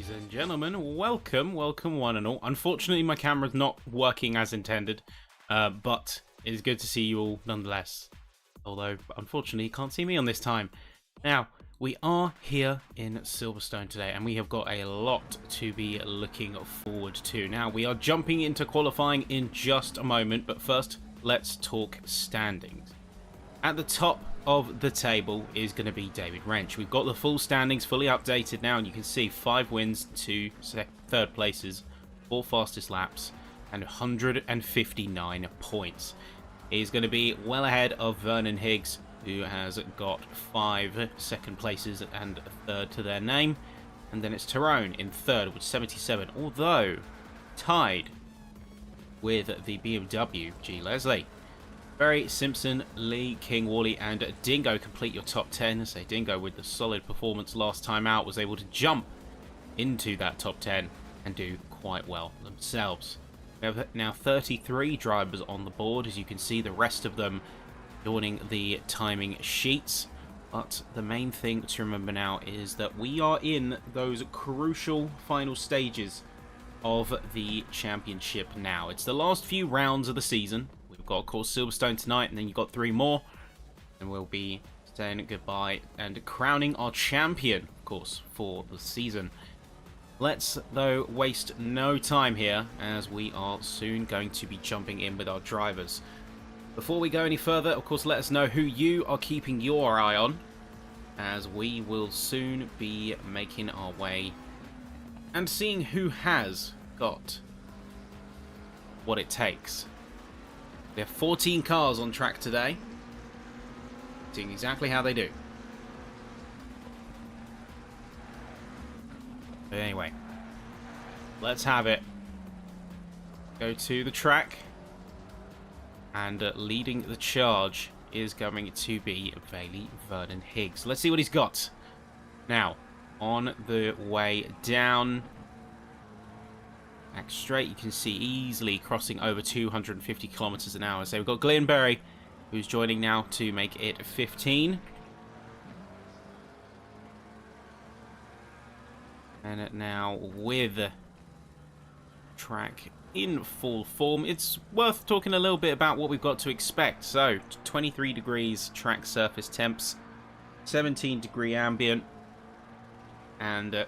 Ladies and gentlemen, welcome one and all. Unfortunately, my camera's not working as intended, but it is good to see you all nonetheless. Although, unfortunately, you can't see me on this time. Now, we are here in Silverstone today, and we have got a lot to be looking forward to. Now, we are jumping into qualifying in just a moment, but first, let's talk standings. At the top of the table is going to be David Wrench. We've got the full standings fully updated now, and you can see 5 wins, 2 third places, 4 fastest laps, and 159 points. He's going to be well ahead of Vernon Higgs, who has got 5 second places and a third to their name. And then it's Tyrone in third with 77, although tied with the BMW G. Leslie. Berry, Simpson, Lee, King, Worley, and Dingo complete your top 10. So Dingo, with the solid performance last time out, was able to jump into that top 10 and do quite well themselves. We have now 33 drivers on the board. As you can see, the rest of them joining the timing sheets. But the main thing to remember now is that we are in those crucial final stages of the championship now. It's the last few rounds of the season. We've got, of course, Silverstone tonight, and then you've got 3 more. And we'll be saying goodbye and crowning our champion, of course, for the season. Let's, though, waste no time here, as we are soon going to be jumping in with our drivers. Before we go any further, of course, let us know who you are keeping your eye on, as we will soon be making our way and seeing who has got what it takes. We have 14 cars on track today, seeing exactly how they do. But anyway, let's have it. Go to the track, and leading the charge is going to be Bailey Vernon Higgs. Let's see what he's got. Now, on the way down, back straight, you can see easily crossing over 250 kilometers an hour. So we've got Glenn Berry, who's joining now to make it 15. And now with track in full form, it's worth talking a little bit about what we've got to expect. So 23 degrees track surface temps, 17 degree ambient, and a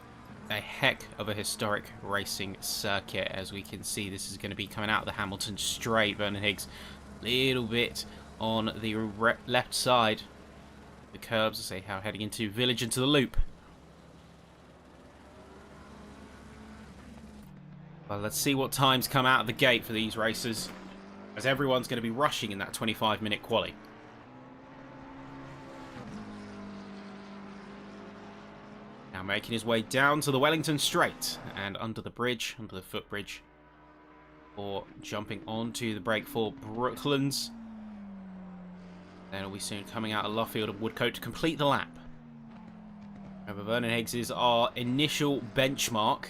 heck of a historic racing circuit. As we can see, this is going to be coming out of the Hamilton straight. Vernon Higgs a little bit on the left side, the curbs, say how heading into Village into the loop. Well, let's see what times come out of the gate for these racers, as everyone's going to be rushing in that 25-minute quali. Now making his way down to the Wellington Straight and under the bridge, under the footbridge, or jumping onto the brake for Brooklands. Then he'll be soon coming out of Luffield and Woodcote to complete the lap. However, Vernon Higgs is our initial benchmark.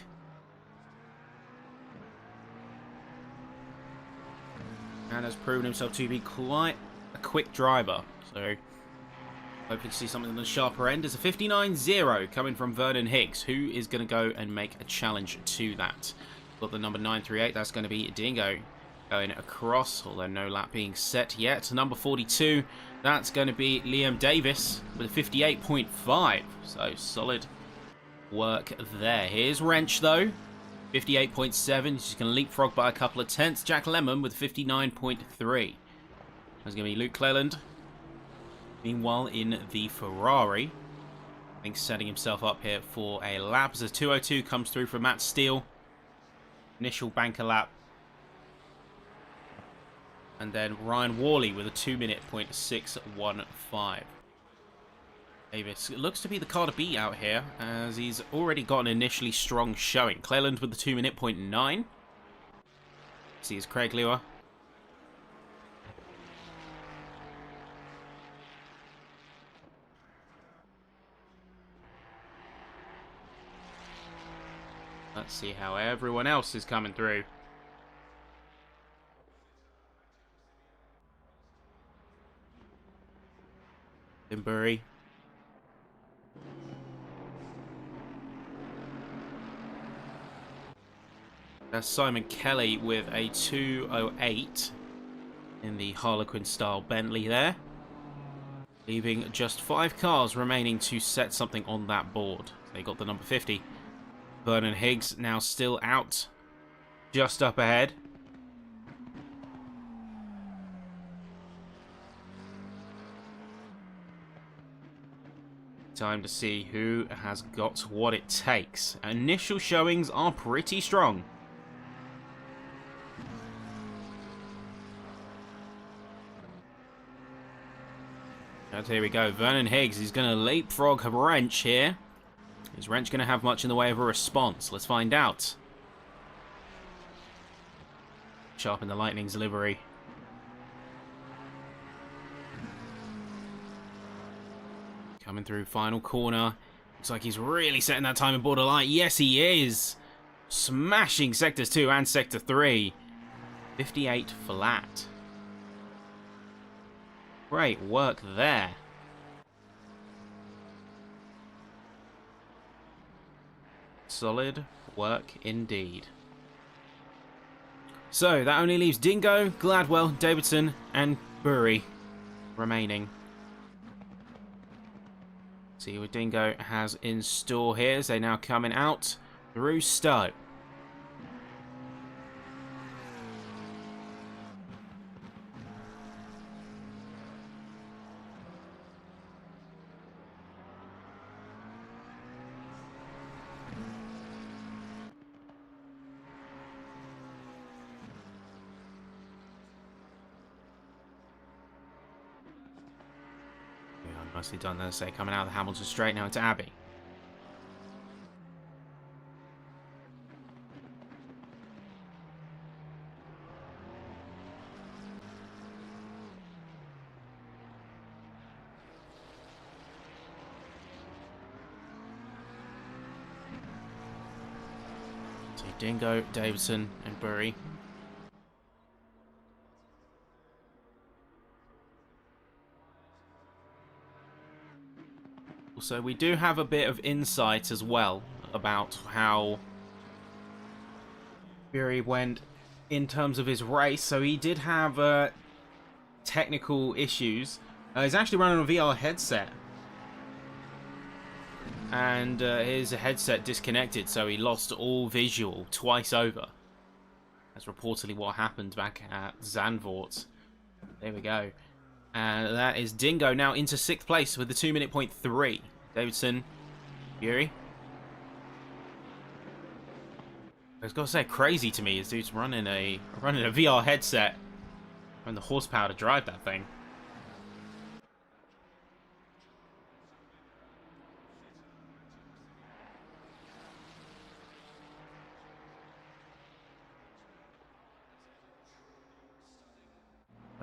And has proven himself to be quite a quick driver. So hoping to see something on the sharper end. Is a 59.0 coming from Vernon Higgs, who is going to go and make a challenge to that. Got the number 938, that's going to be Dingo going across, although no lap being set yet. Number 42, that's going to be Liam Davis with a 58.5. So solid work there. Here's Wrench though, 58.7. He's going to leapfrog by a couple of tenths. Jack Lemon with 59.3. There's going to be Luke Cleland. Meanwhile, in the Ferrari, I think setting himself up here for a lap as a 202 comes through from Matt Steele. Initial banker lap. And then Ryan Worley with a 2-minute .615. Davis looks to be the car to beat out here, as he's already got an initially strong showing. Cleland with the 2-minute .9. See is Craig Lewer. Let's see how everyone else is coming through. Timbury. That's Simon Kelly with a 2:08 in the Harlequin-style Bentley there. Leaving just 5 cars remaining to set something on that board. They got the number 50. Vernon Higgs now still out, just up ahead. Time to see who has got what it takes. Initial showings are pretty strong. And here we go. Vernon Higgs is going to leapfrog Wrench here. Is Wrench going to have much in the way of a response? Let's find out. Sharpen the Lightning's livery. Coming through final corner. Looks like he's really setting that time in border light. Yes, he is. Smashing sectors 2 and sector 3. 58 flat. Great work there. Solid work indeed. So that only leaves Dingo, Gladwell, Davidson and Bury remaining. See what Dingo has in store here as they now coming out through Stowe. Nicely done there, say, coming out of the Hamilton straight now into Abbey. So Dingo, Davidson and Bury. So we do have a bit of insight as well about how Bury went in terms of his race. So he did have technical issues. He's actually running a VR headset. And his headset disconnected, so he lost all visual twice over. That's reportedly what happened back at Zandvoort. There we go. And that is Dingo now into 6th place with the 2:03. Davidson, Bury. I was gonna say, crazy to me is dude's running a VR headset and the horsepower to drive that thing.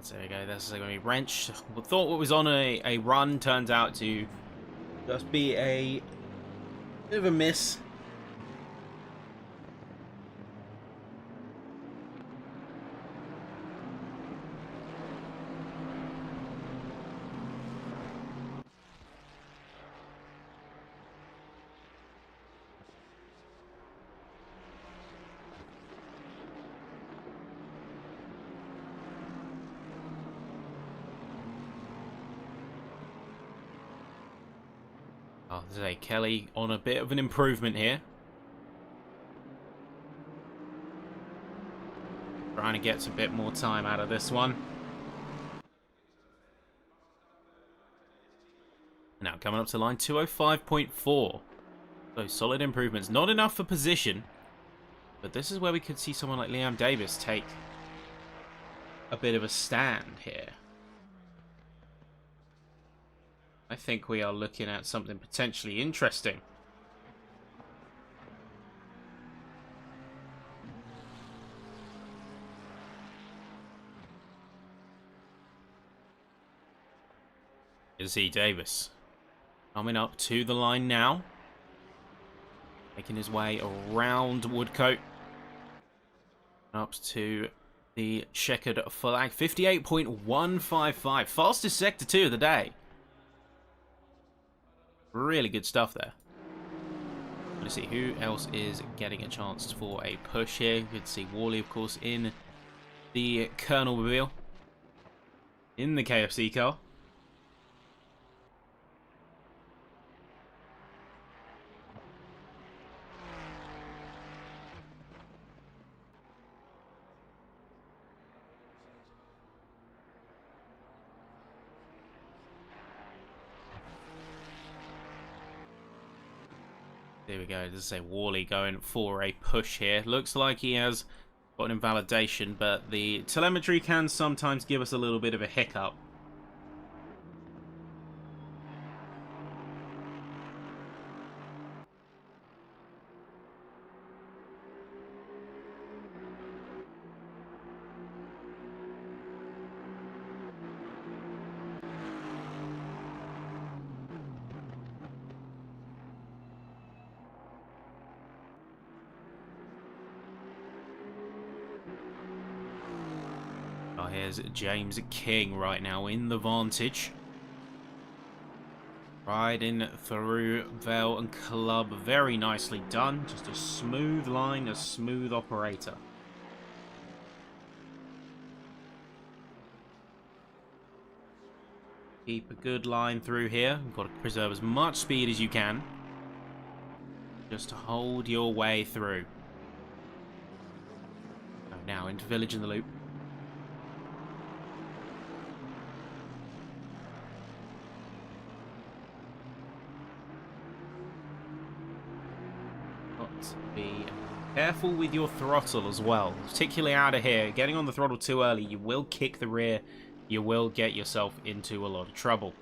There we go, that's going to be Wrench. We thought what was on a run turns out to just be a bit of a miss. Oh, there's a Kelly on a bit of an improvement here. Trying to get a bit more time out of this one. Now coming up to line 205.4. So solid improvements. Not enough for position. But this is where we could see someone like Liam Davis take a bit of a stand here. I think we are looking at something potentially interesting. Is he Davis? Coming up to the line now. Making his way around Woodcote. Up to the checkered flag. 58.155. Fastest sector 2 of the day. Really good stuff there. Let's see who else is getting a chance for a push here. You can see Worley, of course, in the Colonel Mobile, in the KFC car. There we go. Let's say Worley going for a push here. Looks like he has got an invalidation, but the telemetry can sometimes give us a little bit of a hiccup. Oh, here's James King right now in the vantage. Riding through Vale and Club. Very nicely done. Just a smooth line, a smooth operator. Keep a good line through here. You've got to preserve as much speed as you can. Just hold your way through. Oh, now into Village in the Loop. Be careful with your throttle as well, particularly out of here. Getting on the throttle too early, you will kick the rear. You will get yourself into a lot of trouble.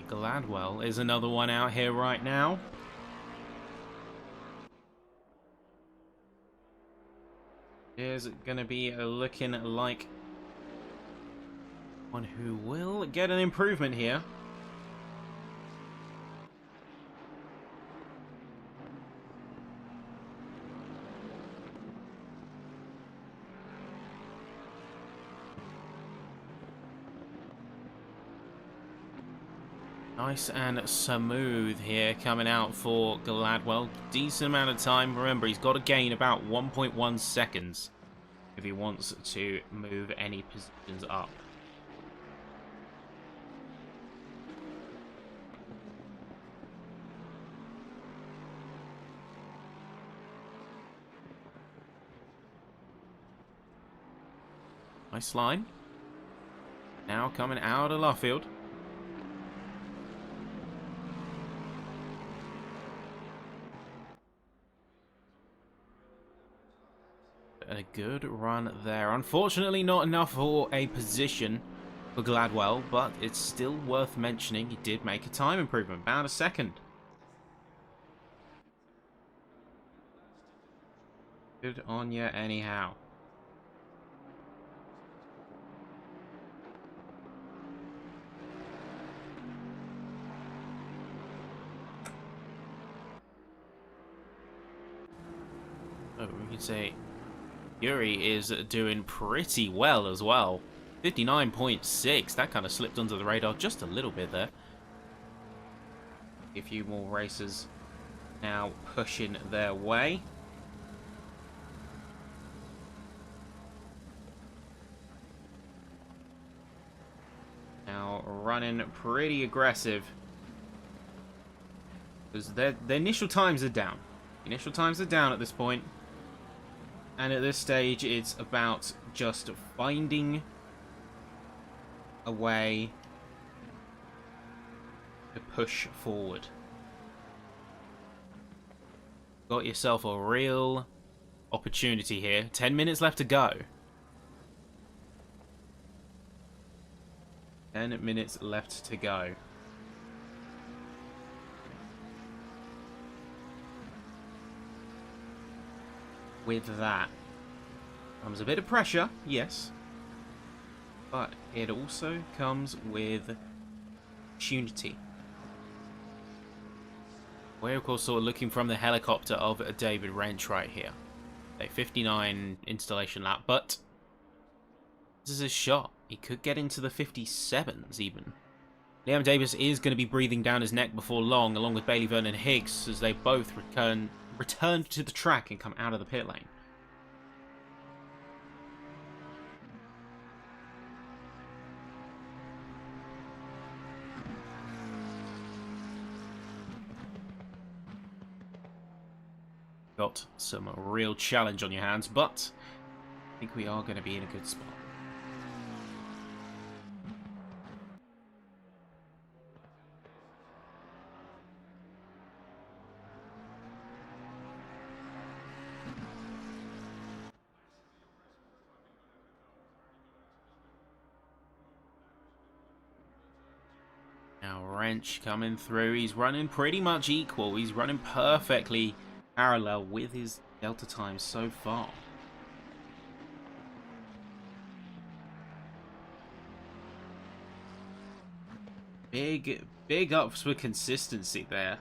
Gladwell is another one out here right now. Is going to be looking like one who will get an improvement here. Nice and smooth here coming out for Gladwell. Decent amount of time. Remember, he's got to gain about 1.1 seconds if he wants to move any positions up. Nice line. Now coming out of Luffield. A good run there. Unfortunately, not enough for a position for Gladwell, but it's still worth mentioning he did make a time improvement, about a second. Good on ya anyhow. Oh, we could say Yuri is doing pretty well as well. 59.6. That kind of slipped under the radar just a little bit there. A few more racers now pushing their way. Now running pretty aggressive. Because their initial times are down. Initial times are down at this point. And at this stage, it's about just finding a way to push forward. Got yourself a real opportunity here. 10 minutes left to go. 10 minutes left to go. With that comes a bit of pressure, yes. but it also comes with opportunity. We're of course sort of looking from the helicopter of David Wrench right here. A 59 installation lap, but this is a shot. He could get into the 57s even. Liam Davis is going to be breathing down his neck before long, along with Bailey Vernon Higgs, as they both return to the track and come out of the pit lane. Got some real challenge on your hands, but I think we are going to be in a good spot. Now Wrench coming through. He's running pretty much equal. He's running perfectly parallel with his delta time so far. Big ups for consistency there.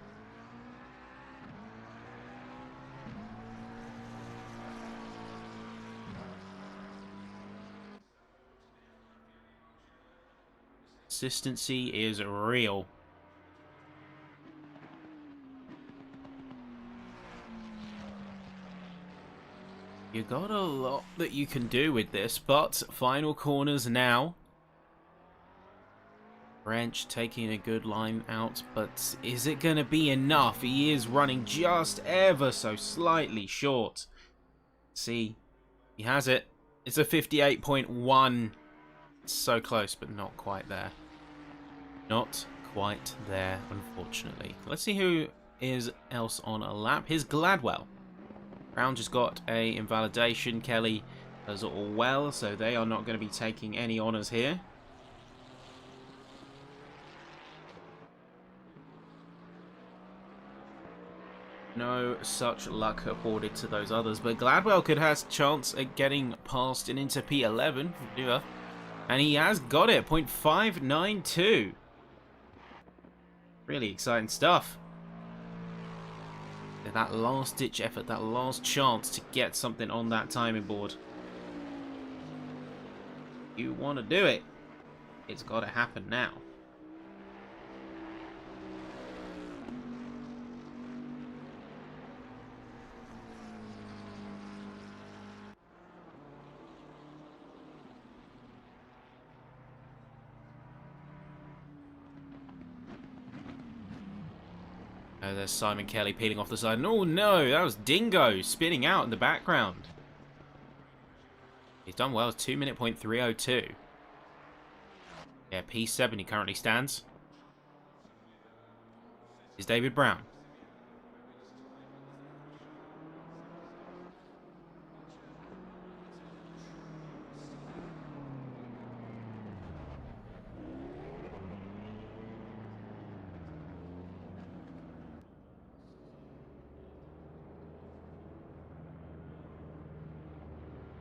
Consistency is real. You got a lot that you can do with this, but final corners now. Wrench taking a good line out, but is it going to be enough? He is running just ever so slightly short. See, he has it. It's a 58.1. So close, but not quite there. Not quite there, unfortunately. Let's see who is else on a lap. Here's Gladwell. Brown just got a invalidation. Kelly does all well, so they are not going to be taking any honours here. No such luck afforded to those others, but Gladwell could have a chance at getting past and into P11, and he has got it, 0.592. Really exciting stuff. That last ditch effort, that last chance to get something on that timing board. You want to do it, it's got to happen now. There's Simon Kelly peeling off the side. And oh no, that was Dingo spinning out in the background. He's done well, 2:3:02. Yeah, P7 he currently stands. Is David Brown.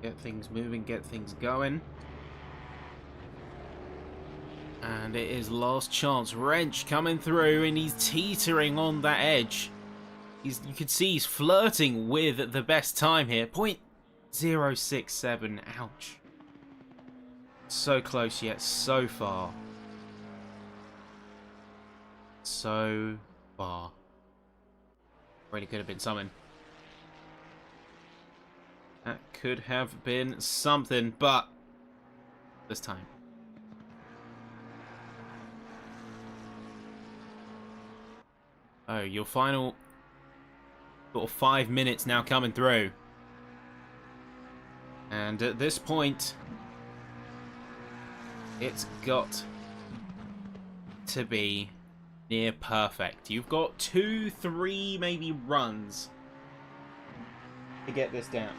Get things moving, get things going. And it is last chance. Wrench coming through, and he's teetering on that edge. You can see he's flirting with the best time here. 0.067. Ouch. So close yet so far. So far. Really could have been something. That could have been something, but this time. Oh, your final sort of 5 minutes now coming through. And at this point, it's got to be near perfect. You've got 2, 3 maybe runs to get this down.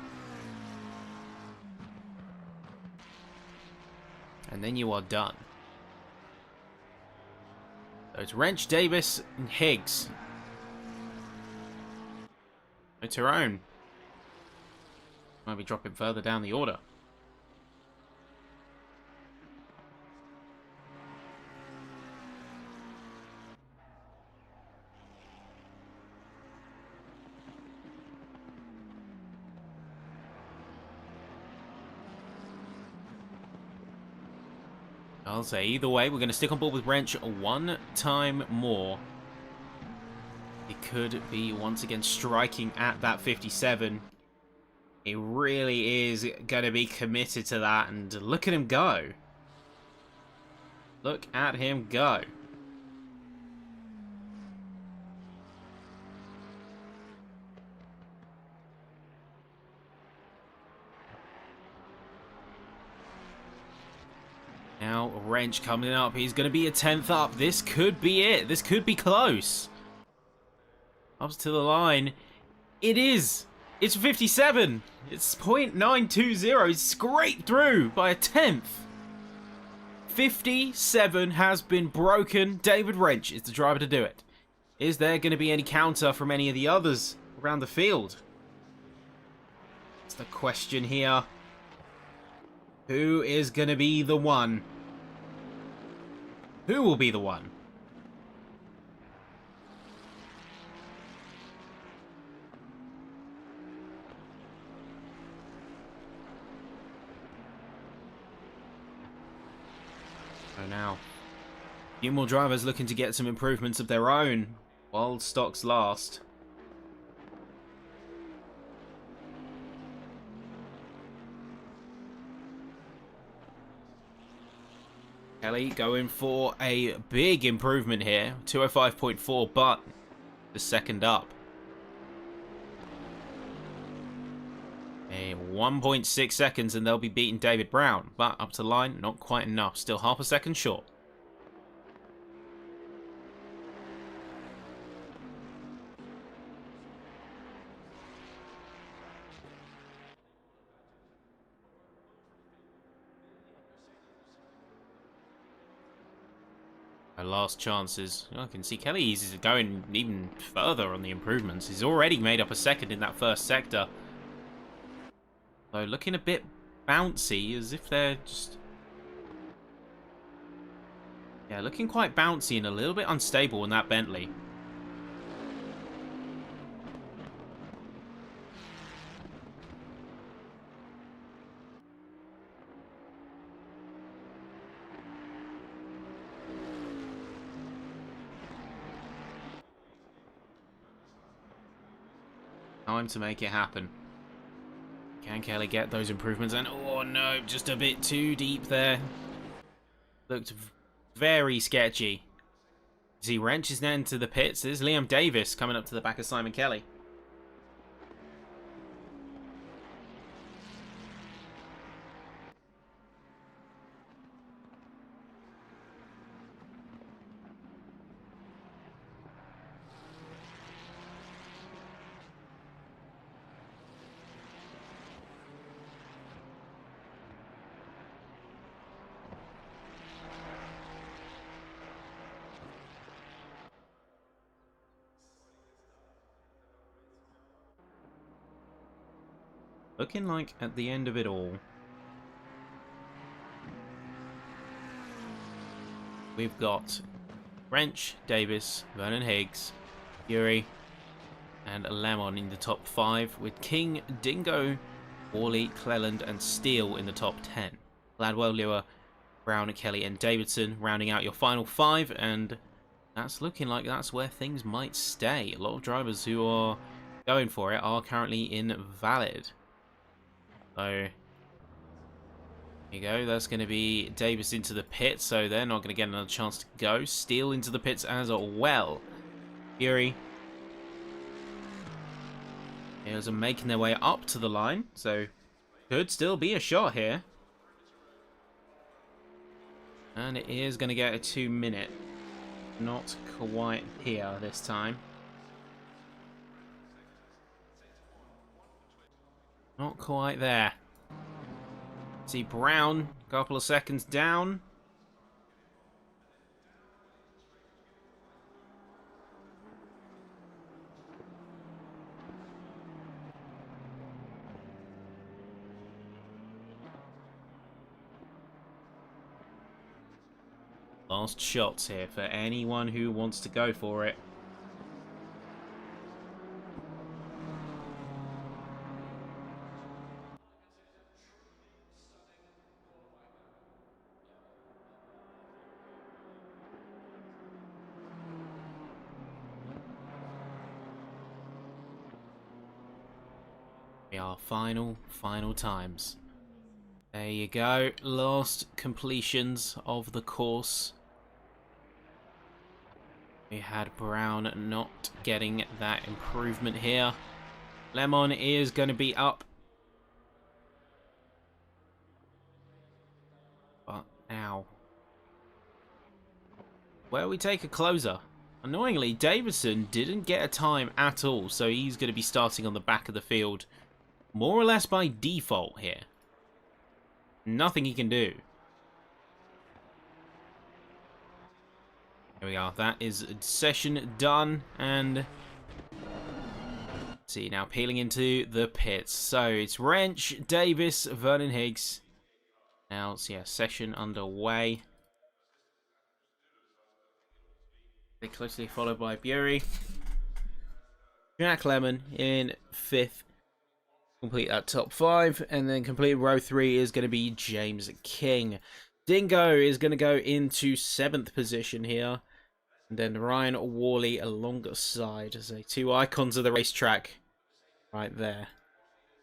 And then you are done. So it's Wrench, Davis, and Higgs. No Tyrone. Might be dropping further down the order. I'll say either way, we're going to stick on board with Wrench one time more. It could be once again striking at that 57. He really is going to be committed to that, and look at him go. Look at him go. Now, Wrench coming up. He's going to be a 10th up. This could be it. This could be close. Up to the line. It is. It's 57. It's .920. It's scraped through by a 10th. 57 has been broken. David Wrench is the driver to do it. Is there going to be any counter from any of the others around the field? That's the question here. Who is going to be the one? Who will be the one? So now, a few more drivers looking to get some improvements of their own while stocks last. Kelly going for a big improvement here, 205.4, but the second up. A 1.6 seconds and they'll be beating David Brown, but up to line, not quite enough. Still half a second short. Last chances. I can see Kelly is going even further on the improvements. He's already made up a second in that first sector. Though looking a bit bouncy, as if they're just... yeah, looking quite bouncy and a little bit unstable in that Bentley. Time to make it happen. Can Kelly get those improvements? And oh no, just a bit too deep there. Looked very sketchy. As he wrenches now into the pits, there's Liam Davis coming up to the back of Simon Kelly. Looking like at the end of it all, we've got Wrench, Davis, Vernon Higgs, Fury, and Lemon in the top 5, with King, Dingo, Worley, Cleland, and Steele in the top 10. Gladwell, Lua, Brown, Kelly, and Davidson rounding out your final 5, and that's looking like that's where things might stay. A lot of drivers who are going for it are currently invalid. So, here you go. That's going to be Davis into the pit, so they're not going to get another chance to go. Steele into the pits as well. Fury. Here's them making their way up to the line, so could still be a shot here. And it is going to get a 2-minute. Not quite here this time. Not quite there. See Brown, a couple of seconds down. Last shots here for anyone who wants to go for it. We are final times. There you go. Last completions of the course. We had Brown not getting that improvement here. Lemon is going to be up. But now, where we take a closer? Annoyingly, Davidson didn't get a time at all, so he's going to be starting on the back of the field, more or less by default here. Nothing he can do. There we are. That is session done, and see now peeling into the pits. So it's Wrench, Davis, Vernon Higgs. Now, so yeah, session underway. Very closely followed by Bury. Jack Lemon in 5th. Complete that top 5, and then complete row 3 is going to be James King. Dingo is going to go into 7th position here. And then Ryan Worley alongside as two icons of the racetrack right there.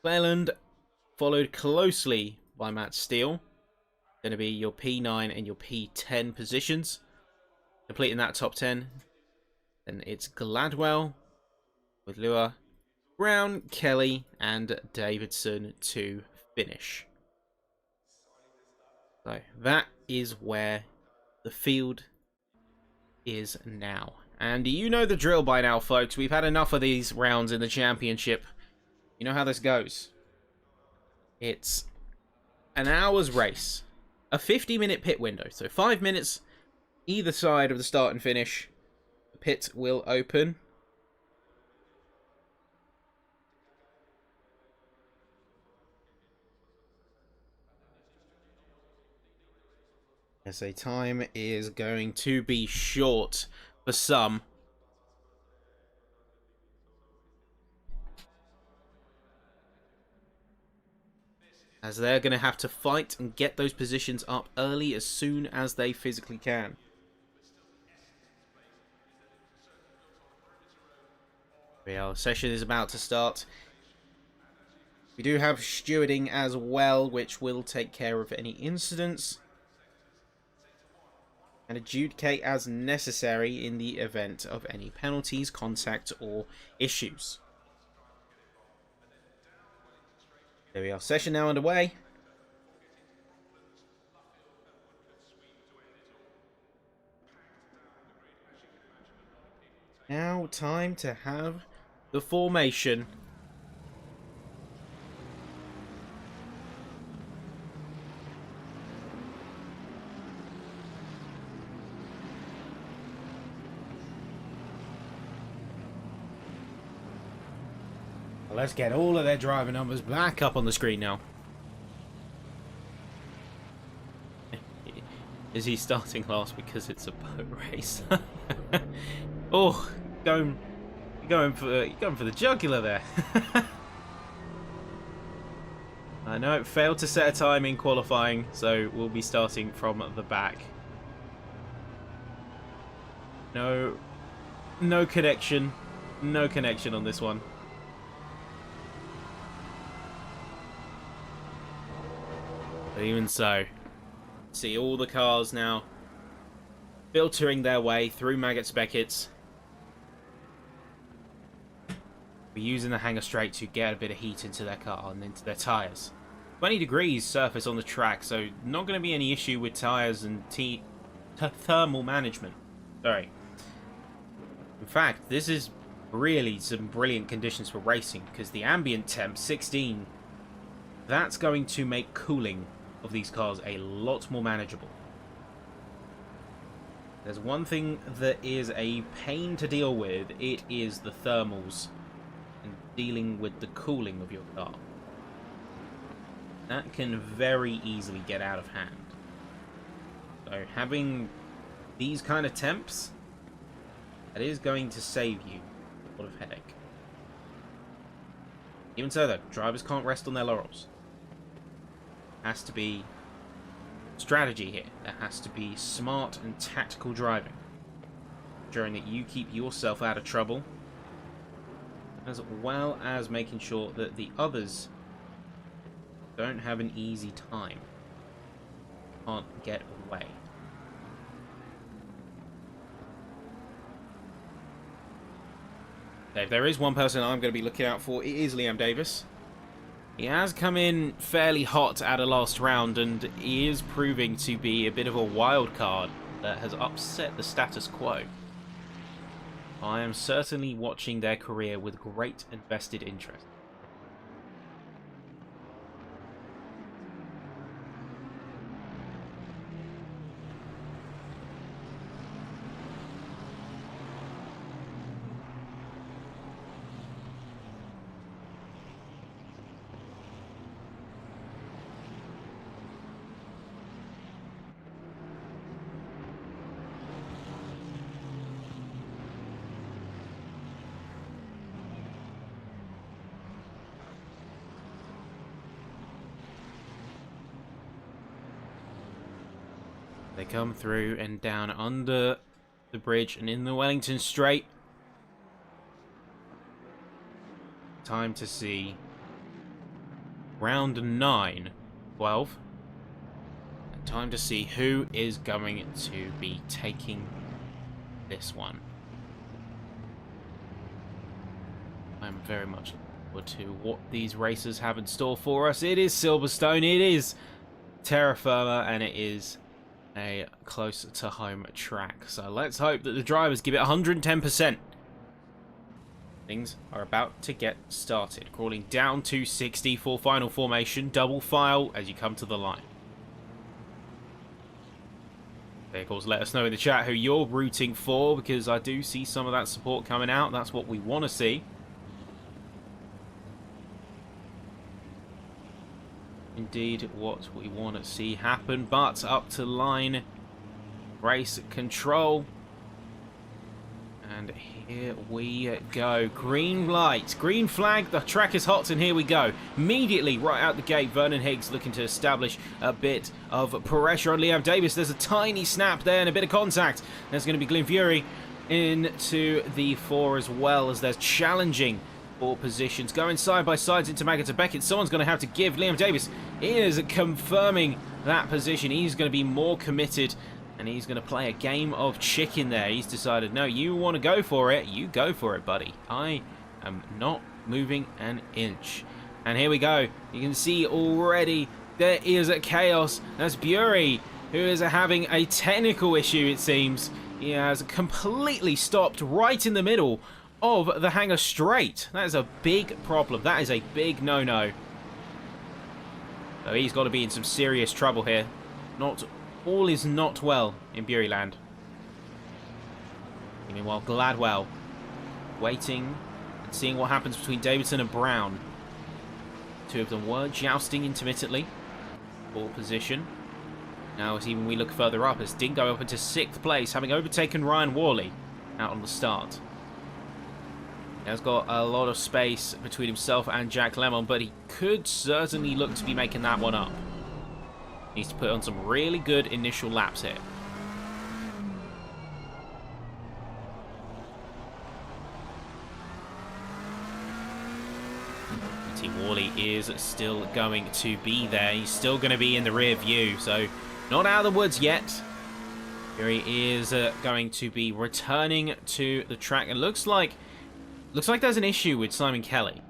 Cleland followed closely by Matt Steele. Going to be your P9 and your P10 positions. Completing that top 10. Then it's Gladwell with Lua, Brown, Kelly, and Davidson to finish. So that is where the field is now. And you know the drill by now, folks. We've had enough of these rounds in the championship. You know how this goes. It's an hour's race. A 50-minute pit window. So 5 minutes either side of the start and finish. The pit will open. As a time is going to be short for some. As they're going to have to fight and get those positions up early as soon as they physically can. Our session is about to start. We do have stewarding as well, which will take care of any incidents and adjudicate as necessary in the event of any penalties, contact, or issues. There we are. Session now underway. Now time to have the formation. Let's get all of their driver numbers back up on the screen now. Is he starting last because it's a boat race? Oh, going for the jugular there. I know it failed to set a time in qualifying, so we'll be starting from the back. No connection on this one. But even so, see all the cars now filtering their way through Maggots Beckett's. We're using the hanger straight to get a bit of heat into their car and into their tyres. 20 degrees surface on the track, so not going to be any issue with tyres and thermal management. Sorry. In fact, this is really some brilliant conditions for racing, because the ambient temp, 16, that's going to make cooling of these cars a lot more manageable. There's one thing that is a pain to deal with, it is the thermals and dealing with the cooling of your car. That can very easily get out of hand. So having these kind of temps, that is going to save you a lot of headache. Even so though, drivers can't rest on their laurels. Has to be strategy here. There has to be smart and tactical driving, ensuring that you keep yourself out of trouble as well as making sure that the others don't have an easy time. Can't get away. If there is one person I'm going to be looking out for, it is Liam Davis. He has come in fairly hot at a last round, and he is proving to be a bit of a wild card that has upset the status quo. I am certainly watching their career with great and vested interest. They come through and down under the bridge and in the Wellington Straight. Time to see round 9, 12. And time to see who is going to be taking this one. I'm very much looking forward to what these racers have in store for us. It is Silverstone, it is terra firma, and it is a close to home track. So let's hope that the drivers give it 110%. Things are about to get started. Crawling down to 60 for final formation. Double file as you come to the line. Vehicles, let us know in the chat who you're rooting for, because I do see some of that support coming out. That's what we want to see. Indeed what we want to see happen, but up to line, race control, and here we go. Green light, green flag, the track is hot, and here we go. Immediately right out the gate, Vernon Higgs looking to establish a bit of pressure on Liam Davis. There's a tiny snap there and a bit of contact. There's going to be Glyn Fury into the 4 as well, as there's challenging for positions, going side by sides into Maggott to Beckett. Someone's going to have to give. Liam Davis is confirming that position. He's going to be more committed, and he's going to play a game of chicken there. He's decided, no, you want to go for it, you go for it, buddy. I am not moving an inch. And here we go. You can see already there is a chaos. That's Bury, who is having a technical issue, it seems. He has completely stopped right in the middle of the Hangar Straight. That is a big problem. That is a big no-no. So he's got to be in some serious trouble here. Not all is not well in Buryland. Meanwhile, Gladwell waiting and seeing what happens between Davidson and Brown. Two of them were jousting intermittently for position. Now, as even we look further up, as Dingo up into 6th place, having overtaken Ryan Worley out on the start. He has got a lot of space between himself and Jack Lemon, but he could certainly look to be making that one up. Needs to put on some really good initial laps here. T. Worley is still going to be there. He's still going to be in the rear view, so not out of the woods yet. Here he is going to be returning to the track. It looks like there's an issue with Simon Kelly.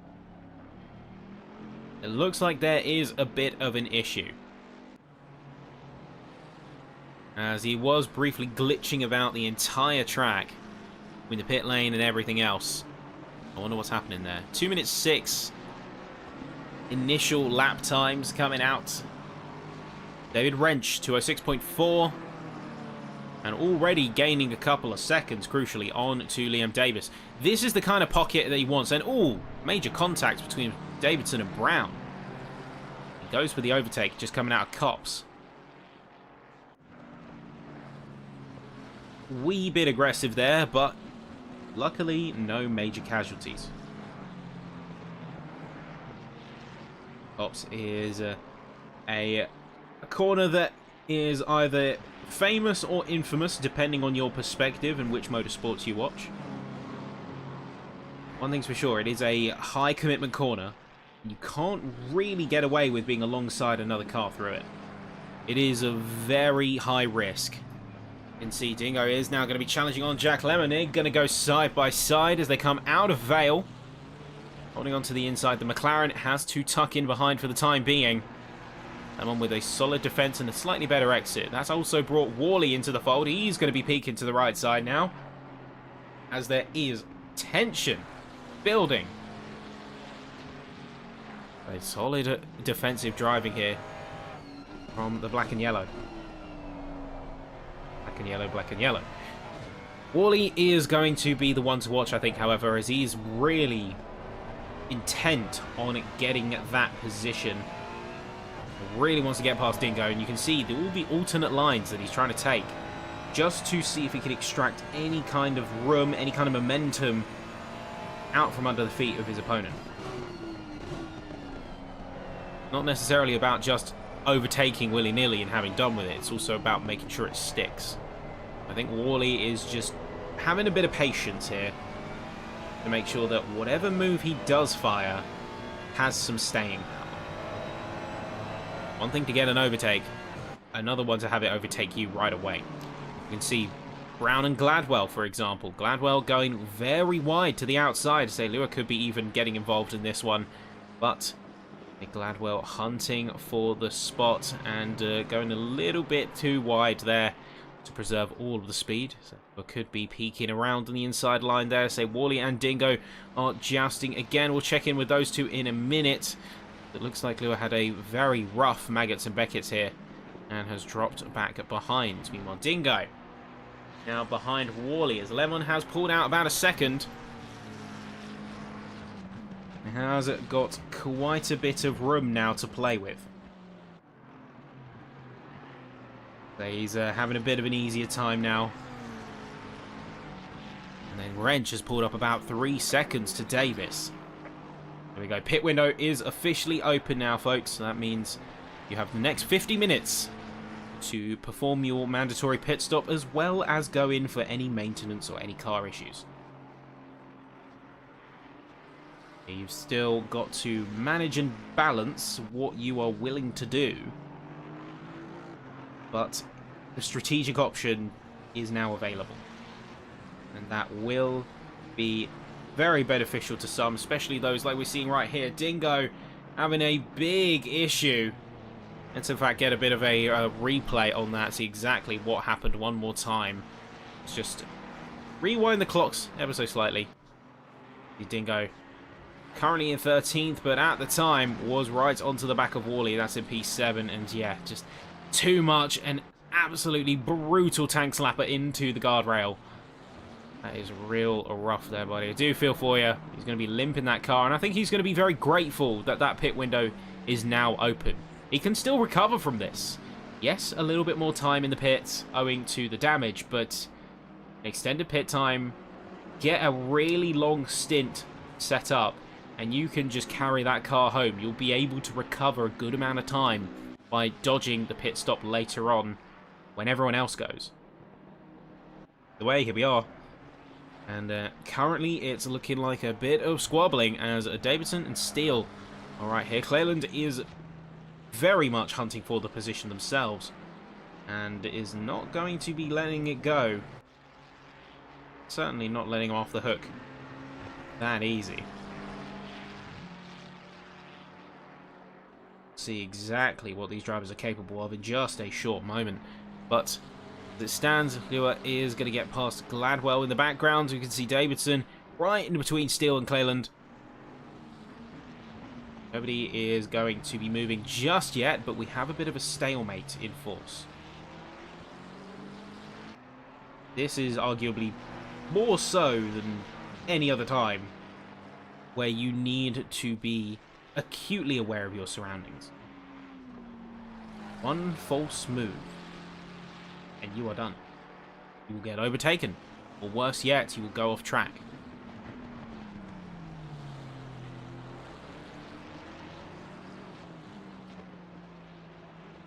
It looks like there is a bit of an issue, as he was briefly glitching about the entire track with the pit lane and everything else. I wonder what's happening there. 2 minutes 6 initial lap times coming out. David Wrench, 206.4. And already gaining a couple of seconds, crucially, on to Liam Davis. This is the kind of pocket that he wants. And, major contact between Davidson and Brown. He goes for the overtake, just coming out of Cops. Wee bit aggressive there, but luckily, no major casualties. Cops is a corner that is either famous or infamous, depending on your perspective and which motorsports you watch. One thing's for sure, it is a high commitment corner. You can't really get away with being alongside another car through it. It is a very high risk. You can see Dingo is now going to be challenging on Jack Lemonig. Going to go side by side as they come out of Vale. Holding on to the inside. The McLaren has to tuck in behind for the time being. And on with a solid defense and a slightly better exit. That's also brought Worley into the fold. He's going to be peeking to the right side now, as there is tension building. A solid defensive driving here from the black and yellow. Black and yellow, black and yellow. Worley is going to be the one to watch, I think, however, as he's really intent on getting that position. Really wants to get past Dingo, and you can see all the alternate lines that he's trying to take just to see if he can extract any kind of room, any kind of momentum out from under the feet of his opponent. Not necessarily about just overtaking willy-nilly and having done with it. It's also about making sure it sticks. I think Worley is just having a bit of patience here to make sure that whatever move he does fire has some staying power. One thing to get an overtake, another one to have it overtake you right away. You can see Brown and Gladwell, for example. Gladwell going very wide to the outside. Say Lua could be even getting involved in this one, but Gladwell hunting for the spot and going a little bit too wide there to preserve all of the speed. So Lua could be peeking around on the inside line there. Say Worley and Dingo are jousting again. We'll check in with those two in a minute. It looks like Lua had a very rough Maggots and Beckett's here and has dropped back behind. Meanwhile, Dingo now behind Worley as Lemon has pulled out about a second. He has got quite a bit of room now to play with. So he's having a bit of an easier time now. And then Wrench has pulled up about 3 seconds to Davis. There we go. Pit window is officially open now, folks. So that means you have the next 50 minutes to perform your mandatory pit stop as well as go in for any maintenance or any car issues. You've still got to manage and balance what you are willing to do. But the strategic option is now available. And that will be very beneficial to some, especially those like we're seeing right here. Dingo having a big issue. Let's in fact get a bit of a replay on that, see exactly what happened one more time. Let's just rewind the clocks ever so slightly. Dingo currently in 13th, but at the time was right onto the back of Worley. That's in P7, and yeah, just too much. An absolutely brutal tank slapper into the guardrail. That is real rough there, buddy. I do feel for you. He's going to be limping that car, and I think he's going to be very grateful that that pit window is now open. He can still recover from this. Yes, a little bit more time in the pits owing to the damage, but extended pit time, get a really long stint set up, and you can just carry that car home. You'll be able to recover a good amount of time by dodging the pit stop later on when everyone else goes. The way, here we are. And currently it's looking like a bit of squabbling as Davidson and Steele are right here. Cleland is very much hunting for the position themselves and is not going to be letting it go. Certainly not letting him off the hook that easy. See exactly what these drivers are capable of in just a short moment. But as it stands, Lua is going to get past Gladwell in the background. You can see Davidson right in between Steele and Cleland. Nobody is going to be moving just yet, but we have a bit of a stalemate in force. This is arguably more so than any other time where you need to be acutely aware of your surroundings. One false move and you are done. You will get overtaken, or worse yet, you will go off track.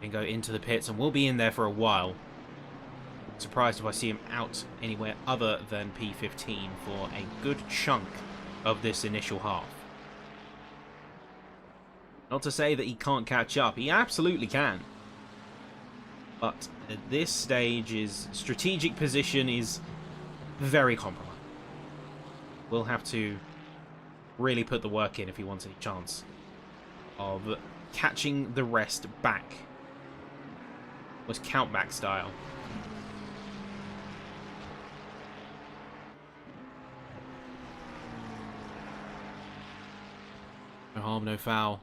And go into the pits, and we'll be in there for a while. Surprised if I see him out anywhere other than P15 for a good chunk of this initial half. Not to say that he can't catch up. He absolutely can. But at this stage, his strategic position is very compromised. We'll have to really put the work in if he wants any chance of catching the rest back. Was count back style. No harm, no foul.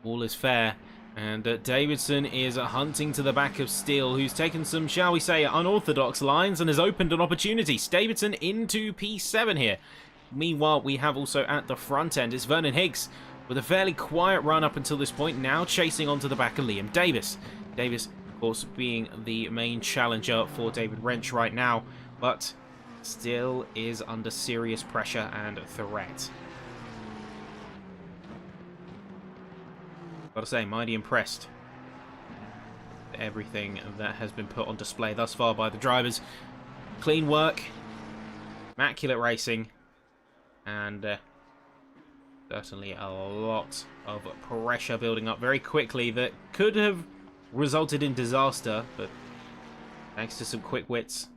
All is fair. And Davidson is hunting to the back of Steele, who's taken some, shall we say, unorthodox lines and has opened an opportunity. Davidson into P7 here. Meanwhile, we have also at the front end, it's Vernon Higgs with a fairly quiet run up until this point, now chasing onto the back of Liam Davis. Davis, of course, being the main challenger for David Wrench right now, but still is under serious pressure and threat. Gotta say, mighty impressed with everything that has been put on display thus far by the drivers. Clean work, immaculate racing, and certainly a lot of pressure building up very quickly that could have resulted in disaster, but thanks to some quick wits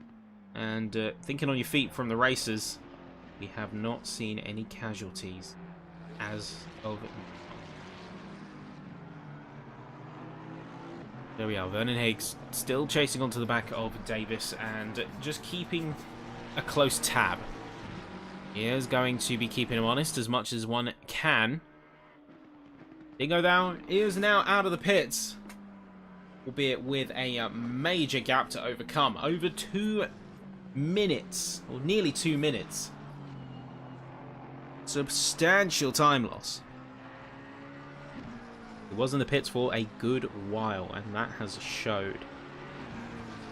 and thinking on your feet from the racers, we have not seen any casualties as of... There we are, Vernon Higgs still chasing onto the back of Davis and just keeping a close tab. He is going to be keeping him honest as much as one can. Dingo down is now out of the pits, albeit with a major gap to overcome. Over 2 minutes, or nearly 2 minutes. Substantial time loss. He was in the pits for a good while, and that has showed.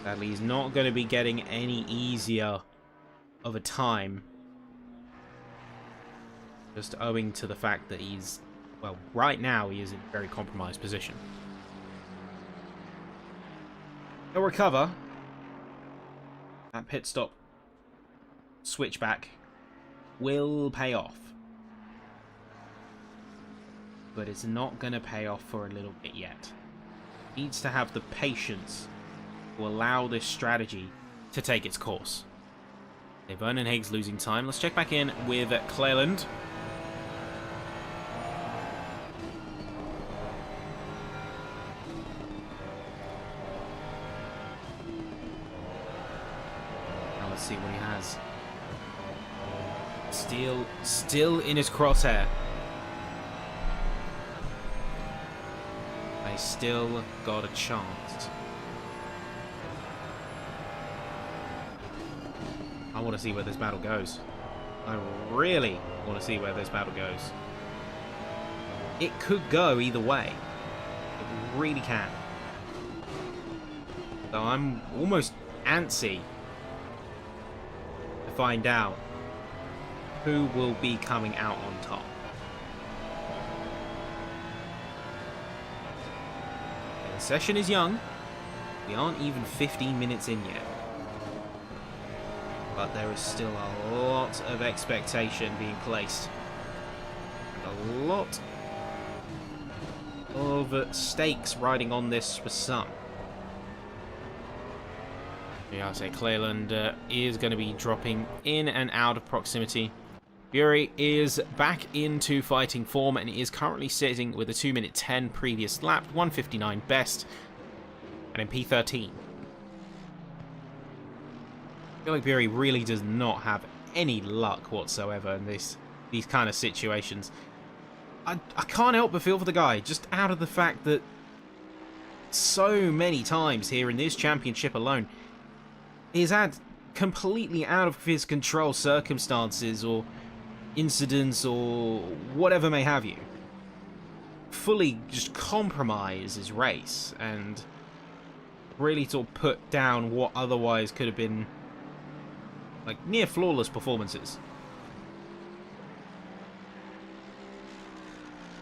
Sadly, he's not going to be getting any easier of a time. Just owing to the fact that he's, well, right now he is in a very compromised position. He'll recover. That pit stop switchback will pay off. But it's not going to pay off for a little bit yet. Needs to have the patience to allow this strategy to take its course. Okay, Vernon Higgs losing time. Let's check back in with Cleland. Now let's see what he has. Still in his crosshair. They still got a chance. I want to see where this battle goes. I really want to see where this battle goes. It could go either way. It really can. So I'm almost antsy to find out who will be coming out on top. The session is young. We aren't even 15 minutes in yet. But there is still a lot of expectation being placed. And a lot of stakes riding on this for some. Yeah, I say Cleland is going to be dropping in and out of proximity. Fury is back into fighting form and is currently sitting with a 2-minute 10 previous lap, 1:59 best, and in P13. I feel like Fury really does not have any luck whatsoever in these kind of situations. I can't help but feel for the guy, just out of the fact that so many times here in this championship alone, he's had completely out of his control circumstances or incidents or whatever may have you fully just compromise his race and really sort of put down what otherwise could have been like near flawless performances.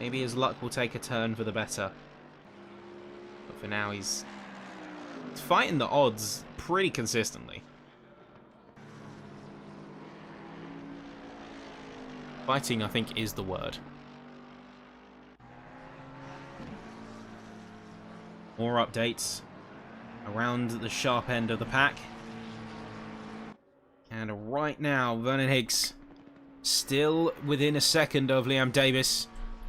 Maybe his luck will take a turn for the better, but for now he's fighting the odds pretty consistently. Fighting, I think, is the word. More updates around the sharp end of the pack. And right now, Vernon Higgs still within a second of Liam Davis.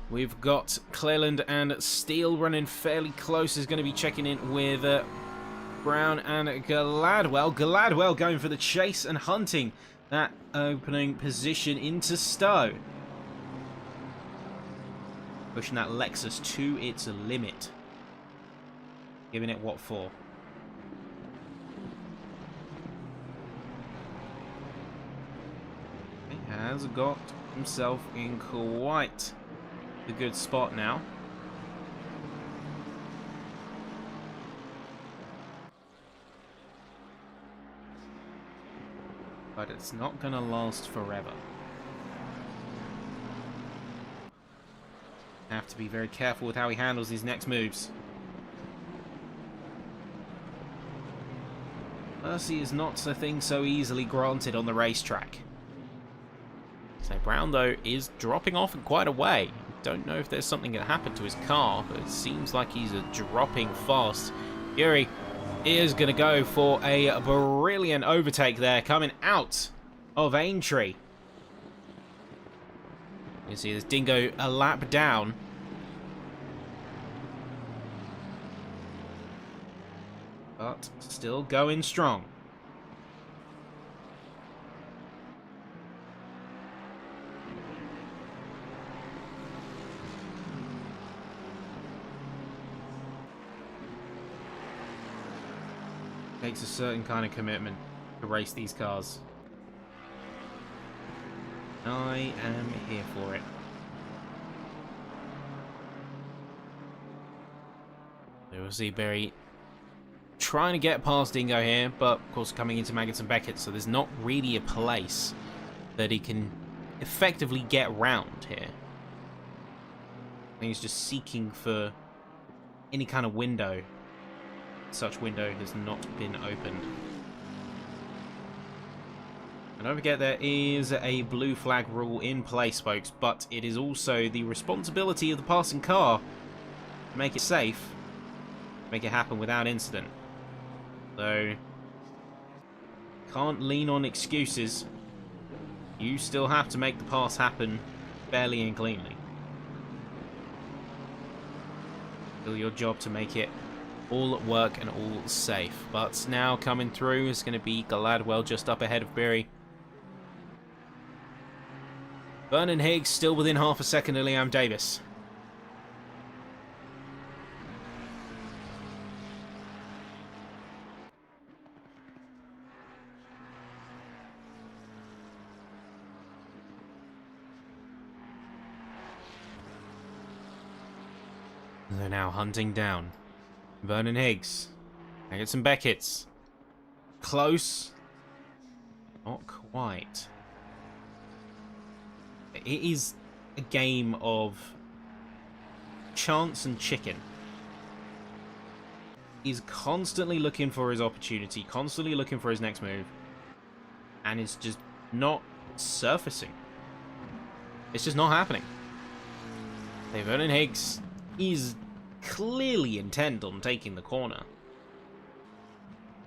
We've got Cleland and Steele running fairly close. Is going to be checking in with Brown and Gladwell. Gladwell going for the chase and hunting that opening position into Stowe. Pushing that Lexus to its limit. Giving it what for? He has got himself in quite a good spot now. But it's not going to last forever. Have to be very careful with how he handles these next moves. Mercy is not a thing so easily granted on the racetrack. So Brown, though, is dropping off in quite a way. Don't know if there's something that happened to his car, but it seems like he's dropping fast. Fury is going to go for a brilliant overtake there, coming out of Aintree. You see this Dingo a lap down. But still going strong. Takes a certain kind of commitment to race these cars. I am here for it. So we'll see Berry trying to get past Dingo here, but of course coming into Maggots and Beckett, so there's not really a place that he can effectively get round here. I think he's just seeking for any kind of window. Such window has not been opened. And don't forget, there is a blue flag rule in place, folks, but it is also the responsibility of the passing car to make it safe, make it happen without incident. So, can't lean on excuses. You still have to make the pass happen fairly and cleanly. Still your job to make it all at work and all safe. But now coming through is going to be Gladwell just up ahead of Berry. Vernon Higgs still within half a second of Liam Davis. They're now hunting down Vernon Higgs. Maggots and Beckett's. Close. Not quite. It is a game of chance and chicken. He's constantly looking for his opportunity, constantly looking for his next move, and it's just not surfacing. It's just not happening. Hey, Vernon Higgs is clearly intent on taking the corner,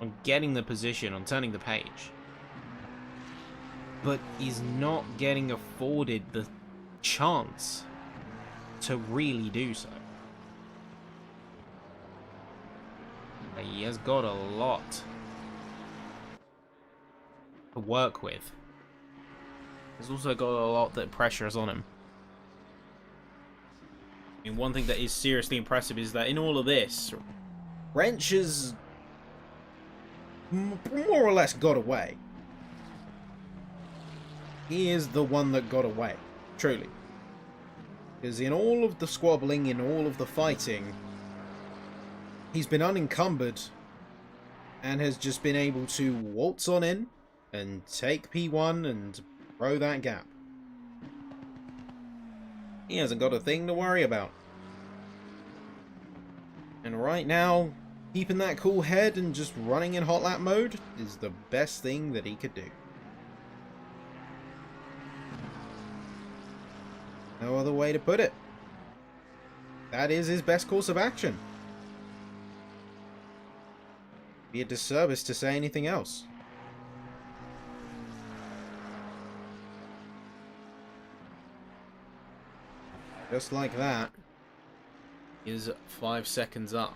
on getting the position, on turning the page, but he's not getting afforded the chance to really do so. He has got a lot to work with. He's also got a lot that pressure is on him. I mean, one thing that is seriously impressive is that in all of this, Wrench has more or less got away. He is the one that got away, truly. Because in all of the squabbling, in all of the fighting, he's been unencumbered and has just been able to waltz on in and take P1 and throw that gap. He hasn't got a thing to worry about. And right now, keeping that cool head and just running in hot lap mode is the best thing that he could do. No other way to put it. That is his best course of action. Be a disservice to say anything else. Just like that. Is 5 seconds up.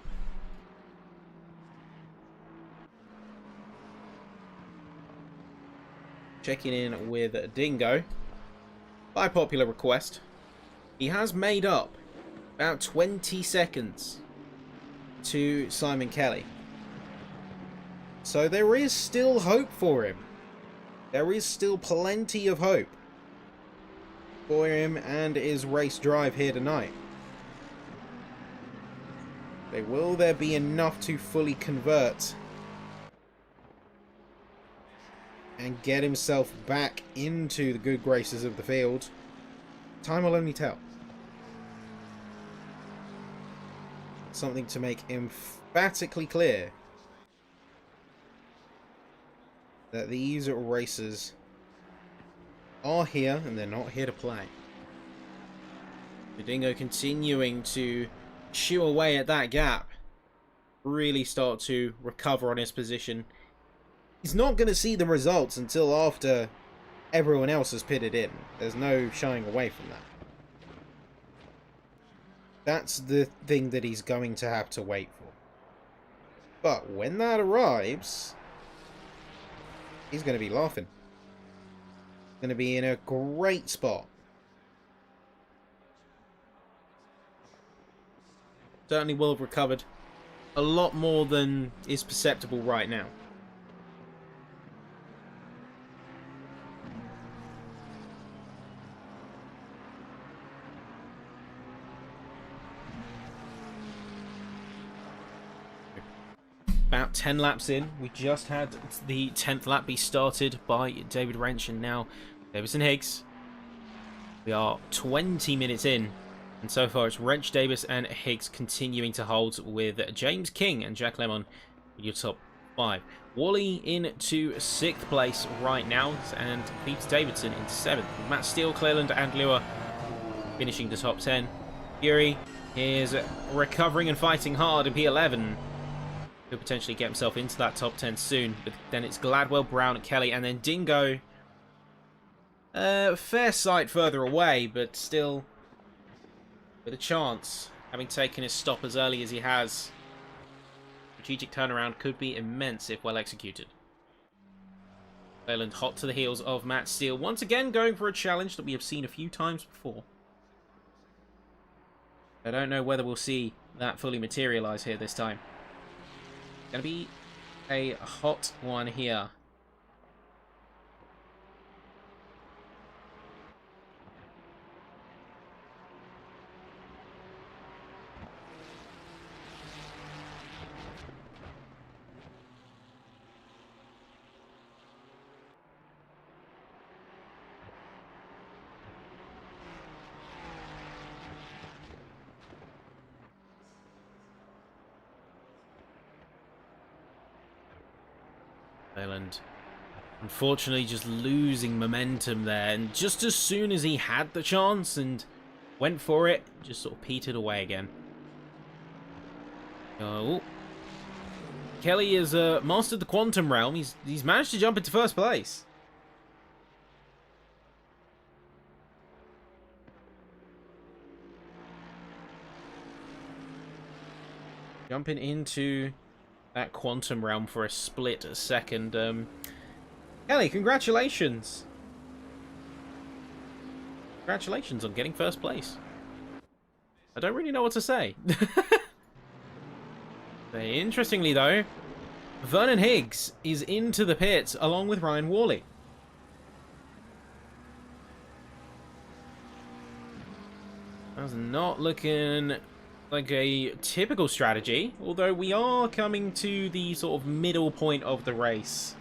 Checking in with Dingo. By popular request. He has made up about 20 seconds to Simon Kelly. So there is still hope for him. There is still plenty of hope for him and his race drive here tonight. But will there be enough to fully convert and get himself back into the good graces of the field? Time will only tell. Something to make emphatically clear that these races are here and they're not here to play. Dingo continuing to chew away at that gap. Really start to recover on his position. He's not going to see the results until after everyone else has pitted in. There's no shying away from that. That's the thing that he's going to have to wait for. But when that arrives, he's going to be laughing. Going to be in a great spot. Certainly will have recovered a lot more than is perceptible right now. About 10 laps in, we just had the 10th lap be started by David Wrench and now Davis and Higgs. We are 20 minutes in, and so far it's Wrench, Davis and Higgs continuing to hold with James King and Jack Lemon in your top 5. Wally into 6th place right now, and Pete Davidson into 7th. Matt Steele, Cleland and Lua finishing the top 10. Fury is recovering and fighting hard in P11. Could potentially get himself into that top 10 soon, but then it's Gladwell, Brown, Kelly, and then Dingo. Fair sight further away, but still with a chance, having taken his stop as early as he has. Strategic turnaround could be immense if well executed. Leyland hot to the heels of Matt Steele, once again going for a challenge that we have seen a few times before. I don't know whether we'll see that fully materialize here this time. Gonna be a hot one here. Leyland, unfortunately, just losing momentum there, and just as soon as he had the chance and went for it, just sort of petered away again. Oh, Kelly has mastered the quantum realm. He's managed to jump into first place. Jumping into that quantum realm for a split second. Kelly, congratulations. Congratulations on getting first place. I don't really know what to say. Interestingly, though, Vernon Higgs is into the pits along with Ryan Worley. That's not looking like a typical strategy, although we are coming to the sort of middle point of the race.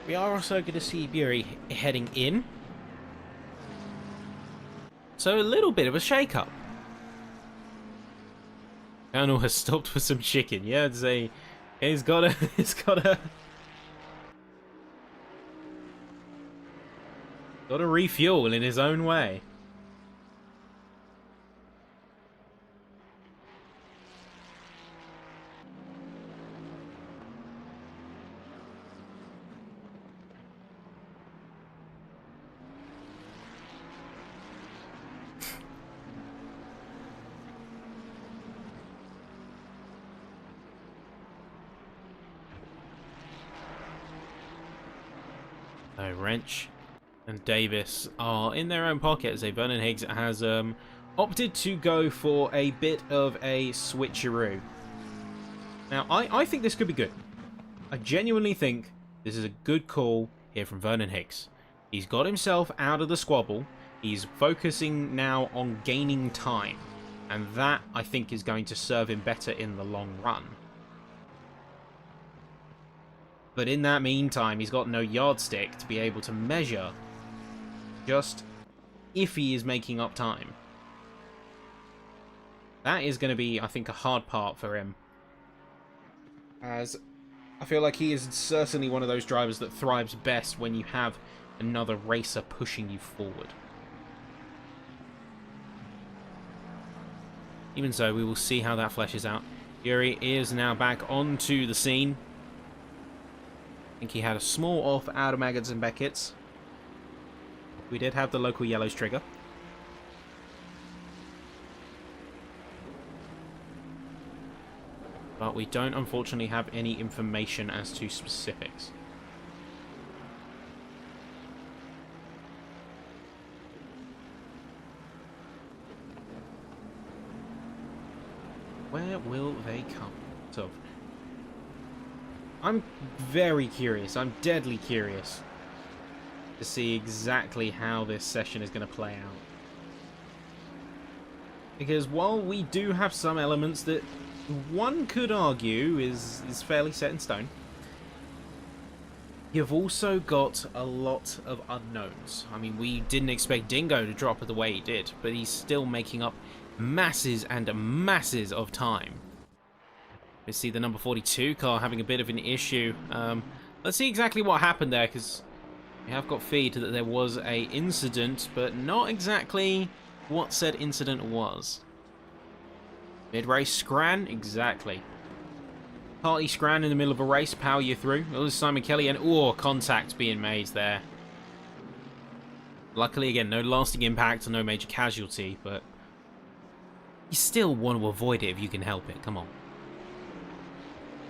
We are also going to see Bury heading in. So a little bit of a shake-up. Colonel has stopped for some chicken. Yeah, I'd say he's got a got to refuel in his own way. So Wrench and Davis are in their own pocket as Vernon Higgs has opted to go for a bit of a switcheroo. Now, I think this could be good. I genuinely think this is a good call here from Vernon Higgs. He's got himself out of the squabble. He's focusing now on gaining time. And that, I think, is going to serve him better in the long run. But in that meantime, he's got no yardstick to be able to measure just if he is making up time. That is going to be, I think, a hard part for him. As I feel like he is certainly one of those drivers that thrives best when you have another racer pushing you forward. Even so, we will see how that fleshes out. Yuri is now back onto the scene. I think he had a small off out of Maggots and Beckett's. We did have the local yellows trigger. But we don't, unfortunately, have any information as to specifics. Where will they come out of? I'm very curious. I'm deadly curious to see exactly how this session is going to play out. Because while we do have some elements that one could argue is fairly set in stone, you've also got a lot of unknowns. I mean, we didn't expect Dingo to drop it the way he did, but he's still making up masses and masses of time. We see the number 42 car having a bit of an issue. Let's see exactly what happened there, because we have got feed that there was a incident, but not exactly what said incident was. Mid-race scran? Exactly. Party scran in the middle of a race, power you through. Oh, there's Simon Kelly, and contact being made there. Luckily, again, no lasting impact or no major casualty, but you still want to avoid it if you can help it. Come on.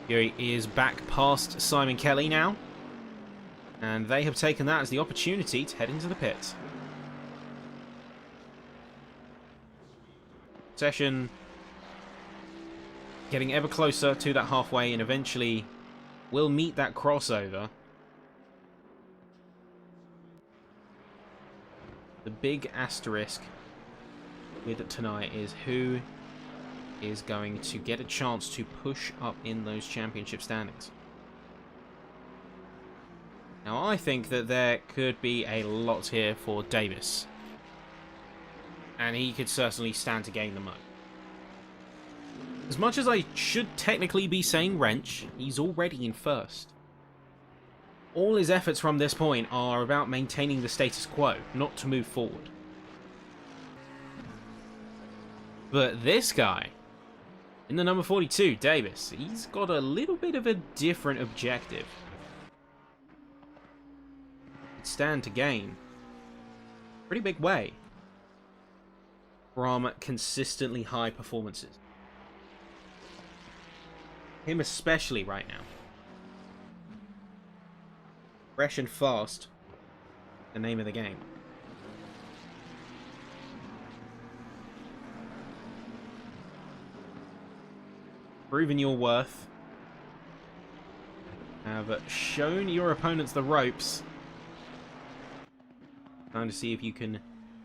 Yuri is back past Simon Kelly now. And they have taken that as the opportunity to head into the pit. Session getting ever closer to that halfway, and eventually will meet that crossover. The big asterisk with tonight is who is going to get a chance to push up in those championship standings. Now, I think that there could be a lot here for Davis, and he could certainly stand to gain the most. As much as I should technically be saying Wrench, he's already in first. All his efforts from this point are about maintaining the status quo, not to move forward. But this guy, in the number 42, Davis, he's got a little bit of a different objective. He'd stand to gain a pretty big way from consistently high performances. Him especially right now. Fresh and fast, the name of the game. Proven your worth. Have shown your opponents the ropes. Time to see if you can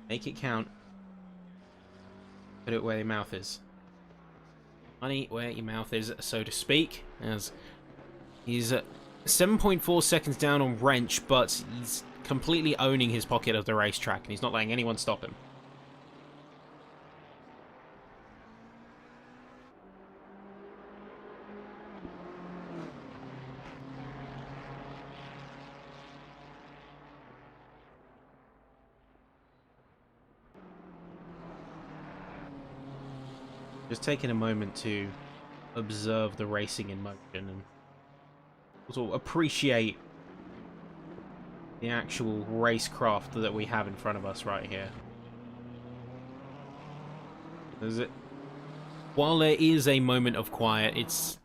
make it count. Put it where your mouth is. Money where your mouth is, so to speak. As he's 7.4 seconds down on Wrench, but he's completely owning his pocket of the racetrack, and he's not letting anyone stop him. just taking a moment to observe the racing in motion and sort of appreciate the actual racecraft that we have in front of us right here. While there is a moment of quiet, it's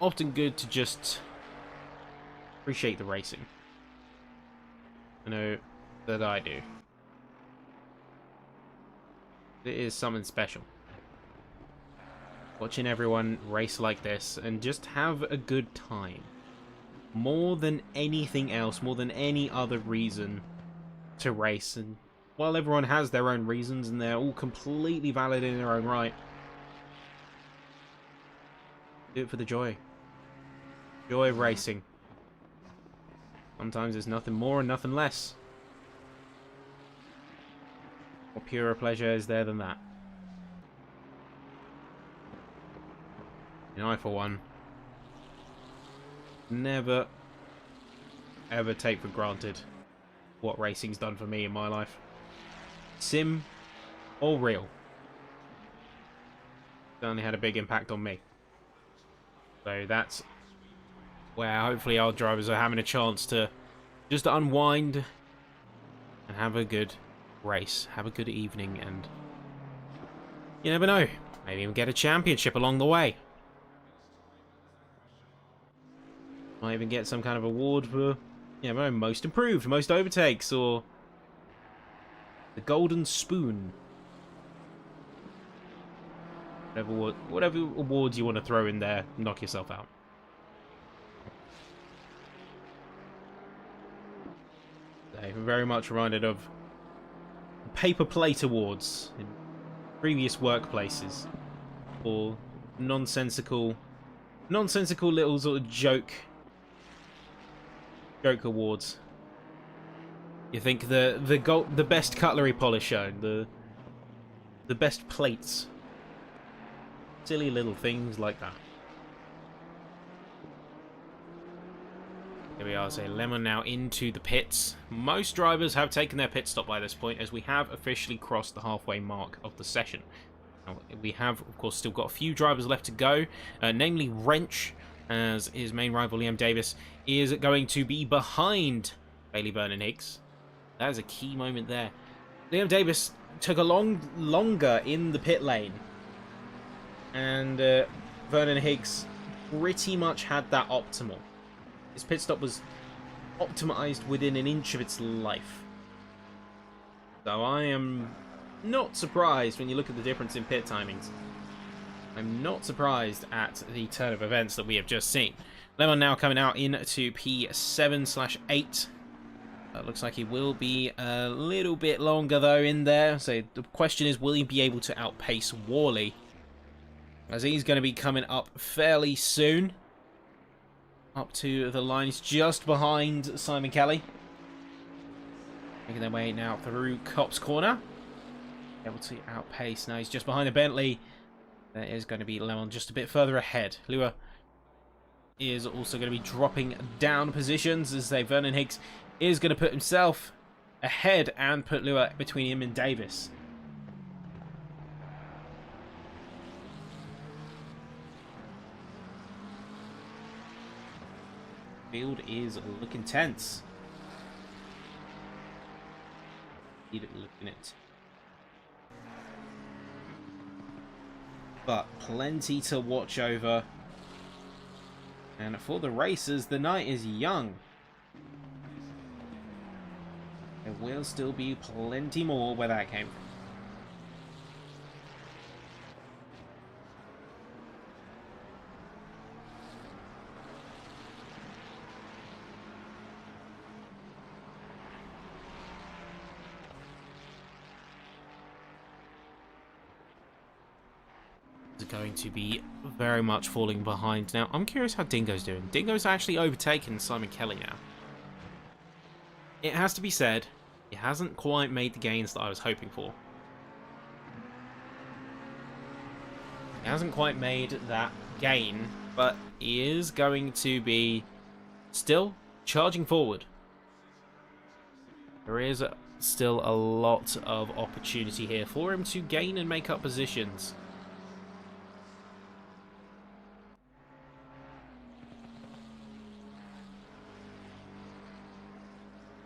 often good to just appreciate the racing. I know that I do. It is something special. Watching everyone race like this and just have a good time. More than anything else, more than any other reason to race. And while everyone has their own reasons and they're all completely valid in their own right, do it for the joy. Joy of racing. Sometimes it's nothing more and nothing less. What purer pleasure is there than that? And I, for one, never, ever take for granted what racing's done for me in my life. Sim or real. Certainly had a big impact on me. So that's where hopefully our drivers are having a chance to just unwind and have a good race. Have a good evening, and you never know, maybe even get a championship along the way. Might even get some kind of award for, you know, most improved, most overtakes, or the golden spoon. Whatever awards you want to throw in there, knock yourself out. I'm very much reminded of paper plate awards in previous workplaces, or nonsensical little sort of joke awards. You think the best cutlery polish shown, the best plates, silly little things like that. Here we are, so Lemon now into the pits. Most drivers have taken their pit stop by this point, as we have officially crossed the halfway mark of the session. Now, we have, of course, still got a few drivers left to go, namely Wrench, as his main rival Liam Davis is going to be behind Bailey Vernon Higgs. That is a key moment there. Liam Davis took a longer in the pit lane, and Vernon Higgs pretty much had that optimal. His pit stop was optimized within an inch of its life. So I am not surprised when you look at the difference in pit timings. I'm not surprised at the turn of events that we have just seen. Lemon now coming out into P7/8. Looks like he will be a little bit longer though in there. So the question is, will he be able to outpace Worley? As he's going to be coming up fairly soon. Up to the line, he's just behind Simon Kelly. Making their way now through Copse Corner. Able to outpace. Now he's just behind the Bentley. There is going to be Lemon just a bit further ahead. Lua is also going to be dropping down positions, as Vernon Higgs is going to put himself ahead and put Lua between him and Davis. Field is looking tense. Looking at, but plenty to watch over. And for the racers, the night is young. There will still be plenty more where that came from. Going to be very much falling behind. Now, I'm curious how Dingo's doing. Dingo's actually overtaken Simon Kelly now. It has to be said, he hasn't quite made the gains that I was hoping for. He hasn't quite made that gain, but he is going to be still charging forward. There is still a lot of opportunity here for him to gain and make up positions.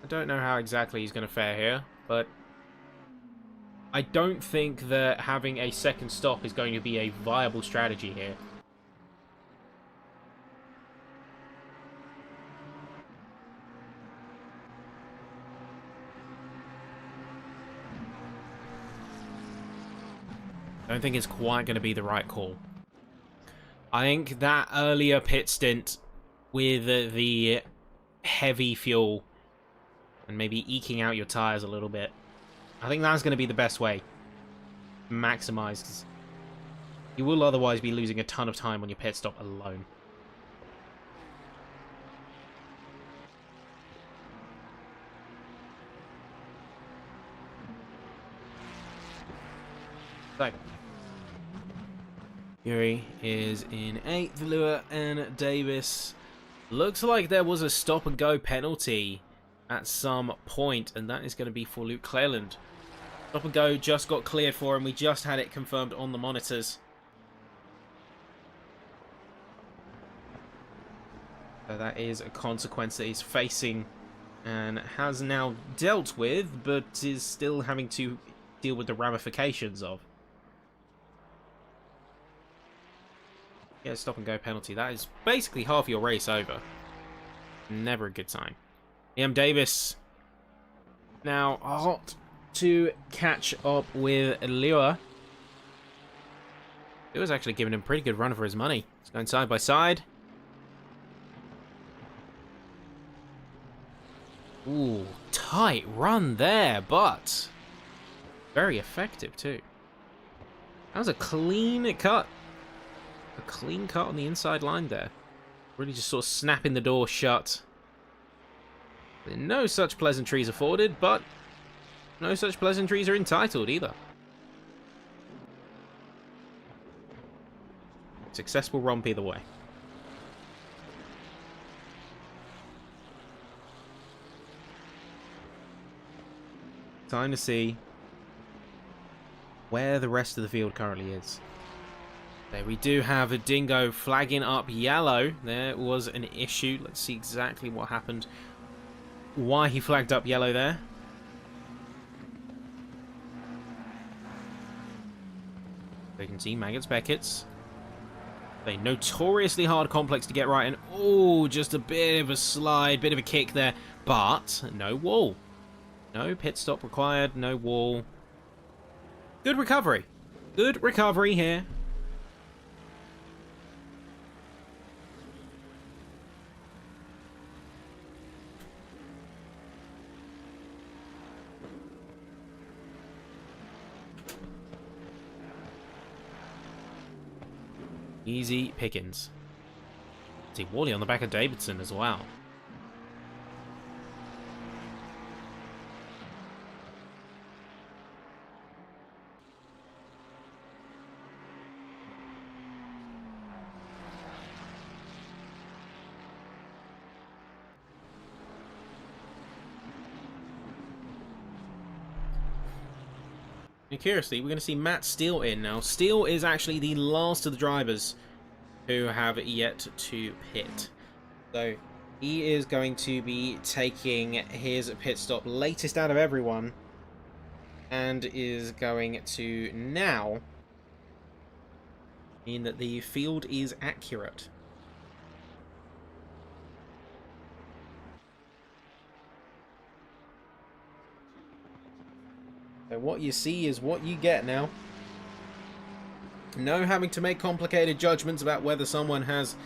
I don't know how exactly he's going to fare here, but I don't think that having a second stop is going to be a viable strategy here. I don't think it's quite going to be the right call. I think that earlier pit stint with the heavy fuel and maybe eking out your tires a little bit, I think that's going to be the best way. Maximize, 'cause you will otherwise be losing a ton of time on your pit stop alone. So, Fury is in 8th, Lua and Davis. Looks like there was a stop and go penalty at some point, and that is going to be for Luke Cleland. Stop and go just got cleared for him. We just had it confirmed on the monitors. So that is a consequence that he's facing and has now dealt with, but is still having to deal with the ramifications of. Yeah, stop and go penalty. That is basically half your race over. Never a good sign. Liam Davis now hot to catch up with Lua. Lua's actually giving him a pretty good run for his money. He's going side by side. Ooh, tight run there, but very effective too. That was a clean cut. A clean cut on the inside line there. Really just sort of snapping the door shut. No such pleasantries afforded, but no such pleasantries are entitled either. Successful romp either way. Time to see where the rest of the field currently is. There we do have a Dingo flagging up yellow. There was an issue. Let's see exactly what happened. Why he flagged up yellow there. You can see Maggots Beckett's. A notoriously hard complex to get right, and oh, just a bit of a slide, bit of a kick there, but no wall. No pit stop required, no wall. Good recovery. Good recovery here. Easy pickings. See Wally on the back of Davidson as well. And curiously, we're going to see Matt Steele in now. Steele is actually the last of the drivers who have yet to pit. So he is going to be taking his pit stop latest out of everyone and is going to now mean that the field is accurate. So what you see is what you get now. No having to make complicated judgments about whether someone has,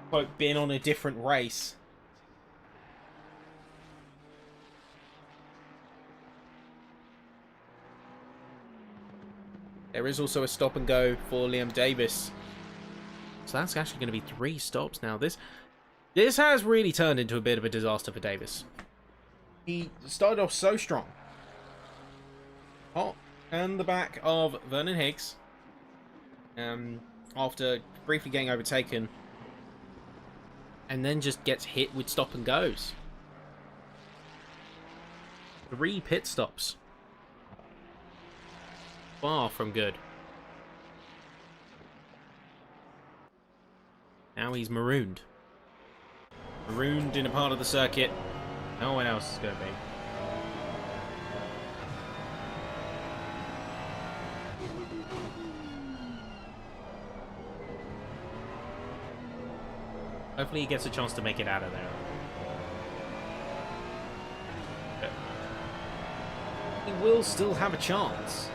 quote, been on a different race. There is also a stop and go for Liam Davis. So that's actually going to be 3 stops now. This has really turned into a bit of a disaster for Davis. He started off so strong. Hot and the back of Vernon Higgs. After briefly getting overtaken. And then just gets hit with stop and goes. 3 pit stops. Far from good. Now he's marooned. Marooned in a part of the circuit no one else is going to be. Hopefully he gets a chance to make it out of there. But he will still have a chance.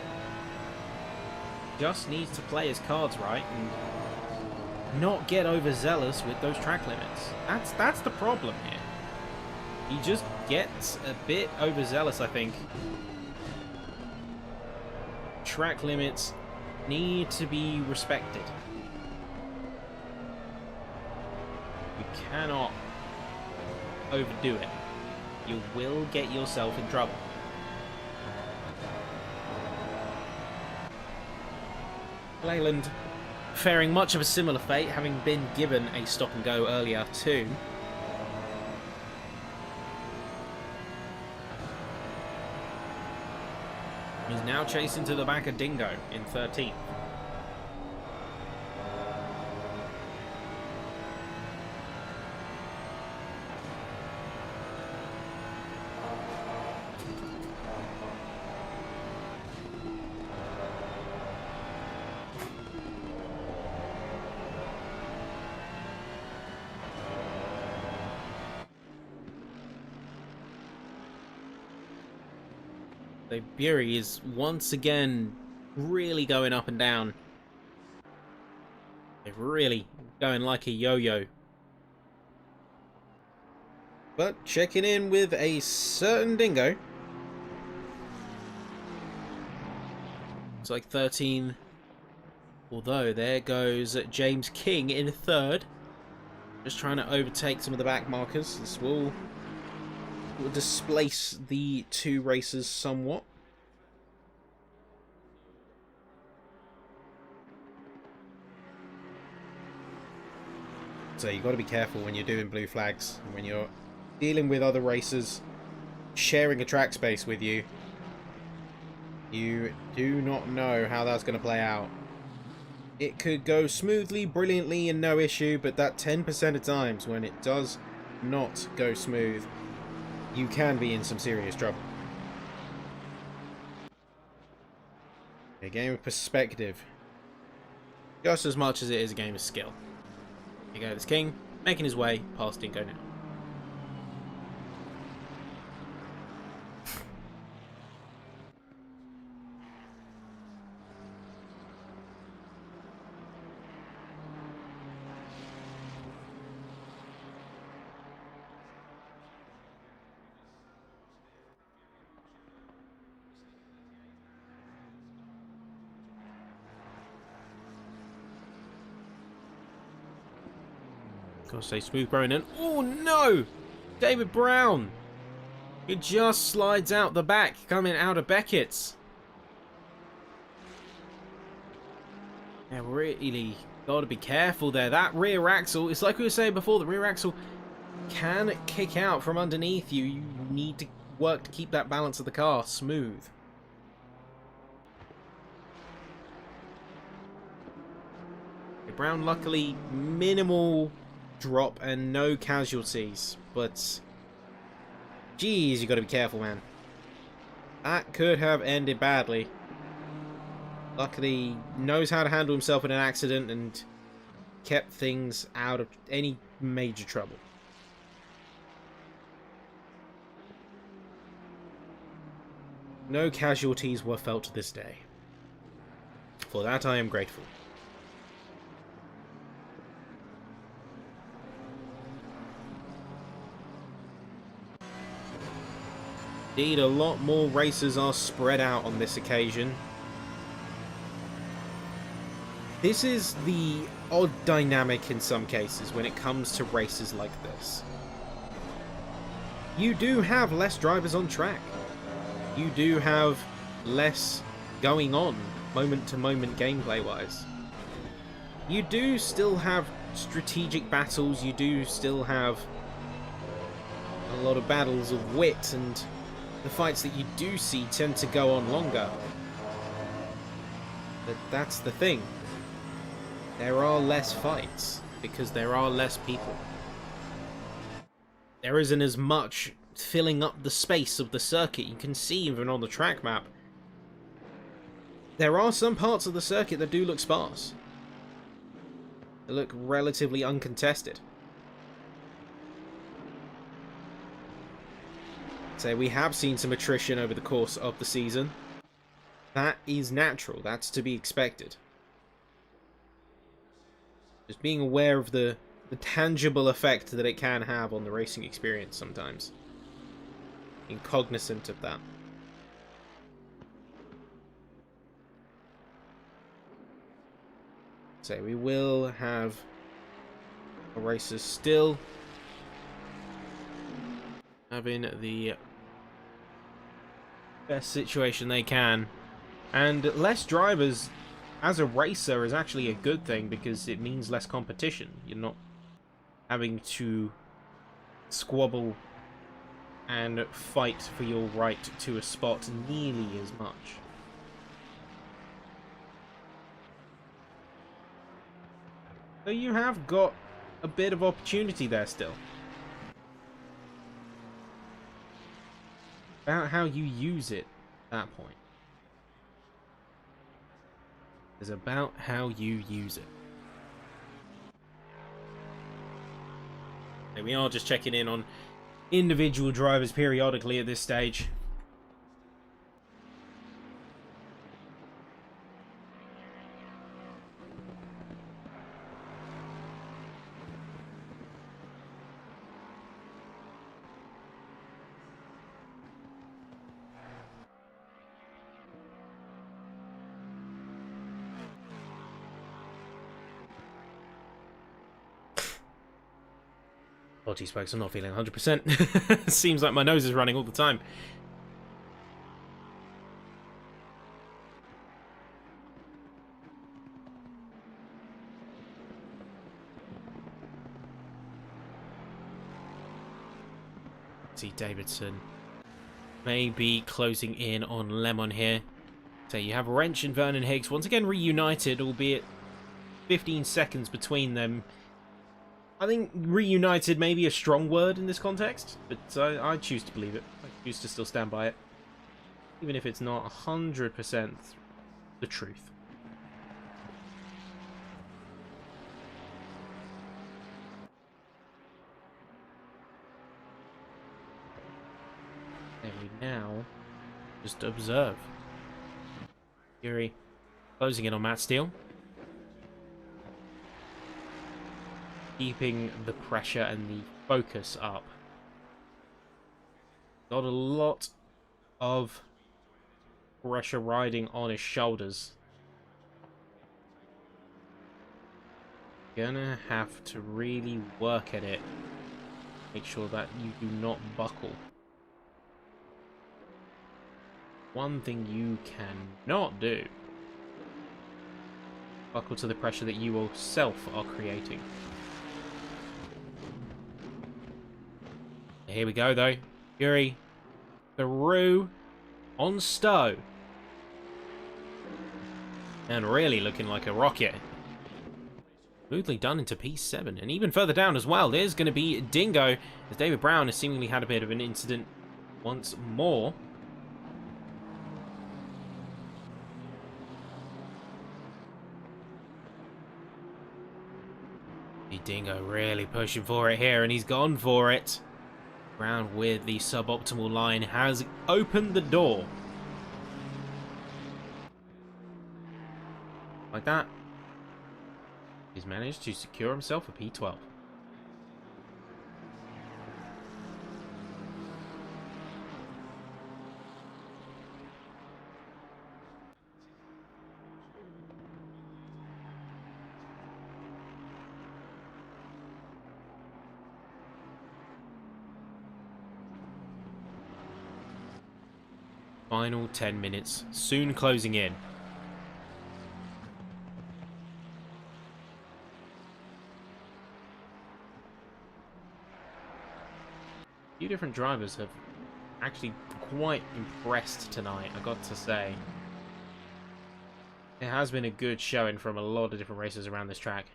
Just needs to play his cards right and not get overzealous with those track limits. That's the problem here. He just gets a bit overzealous, I think. Track limits need to be respected. You cannot overdo it. You will get yourself in trouble. Leyland faring much of a similar fate, having been given a stop and go earlier too. He's now chasing to the back of Dingo in 13th. So Bury is once again really going up and down. They're really going like a yo-yo. But checking in with a certain Dingo. It's like 13. Although there goes James King in 3rd. Just trying to overtake some of the back markers. This will displace the 2 racers somewhat. So you've got to be careful when you're doing blue flags, when you're dealing with other racers sharing a track space with you. You do not know how that's going to play out. It could go smoothly, brilliantly, and no issue, but that 10% of times when it does not go smooth, you can be in some serious trouble. A game of perspective, just as much as it is a game of skill. Here you go, this King, making his way past Dingo now. Gotta say, smooth growing in. Oh no! David Brown! He just slides out the back, coming out of Beckett's. Yeah, really gotta be careful there. That rear axle, it's like we were saying before, the rear axle can kick out from underneath you. You need to work to keep that balance of the car smooth. Brown, luckily, minimal drop and no casualties, but geez, you got to be careful, man. That could have ended badly. Luckily, knows how to handle himself in an accident and kept things out of any major trouble. No casualties were felt to this day. For that I am grateful. Indeed, a lot more races are spread out on this occasion. This is the odd dynamic in some cases when it comes to races like this. You do have less drivers on track. You do have less going on moment to moment gameplay wise. You do still have strategic battles, you do still have a lot of battles of wit and the fights that you do see tend to go on longer. But that's the thing. There are less fights because there are less people. There isn't as much filling up the space of the circuit. You can see even on the track map. There are some parts of the circuit that do look sparse. They look relatively uncontested. So we have seen some attrition over the course of the season. That is natural. That's to be expected. Just being aware of the tangible effect that it can have on the racing experience sometimes. Being cognizant of that. So we will have our racers still having the best situation they can, and less drivers as a racer is actually a good thing because it means less competition. You're not having to squabble and fight for your right to a spot nearly as much. So you have got a bit of opportunity there still. About how you use it at that point. It's about how you use it. So we are just checking in on individual drivers periodically at this stage. Apologies, folks, I'm not feeling 100%. Seems like my nose is running all the time. See Davidson maybe closing in on Lemon here. So you have Wrench and Vernon Higgs once again reunited, albeit 15 seconds between them. I think reunited may be a strong word in this context, but I choose to believe it. I choose to still stand by it, even if it's not 100% the truth. And we now just observe. Fury closing in on Matt Steele. Keeping the pressure and the focus up. Got a lot of pressure riding on his shoulders. Gonna have to really work at it. Make sure that you do not buckle. One thing you cannot do: buckle to the pressure that you yourself are creating. Here we go, though. Fury through on Stowe. And really looking like a rocket. Smoothly done into P7. And even further down as well, there's going to be Dingo, as David Brown has seemingly had a bit of an incident once more. Dingo really pushing for it here, and he's gone for it. Brown with the suboptimal line has opened the door. Like that. He's managed to secure himself a P12. Final 10 minutes, soon closing in. A few different drivers have actually quite impressed tonight, I got to say. It has been a good showing from a lot of different races around this track.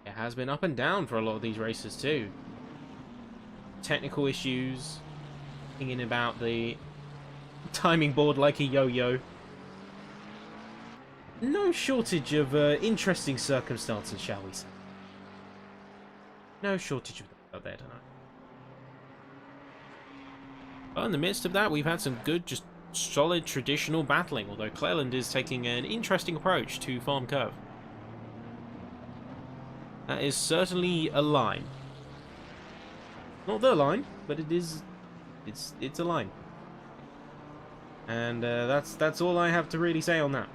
It has been up and down for a lot of these races too. Technical issues, thinking about the timing board like a yo-yo. No shortage of interesting circumstances, shall we say. No shortage of them out there tonight. But in the midst of that, we've had some good, just solid traditional battling, although Cleland is taking an interesting approach to Farm Curve. That is certainly a line. Not the line, but it is. It's a line. And that's all I have to really say on that.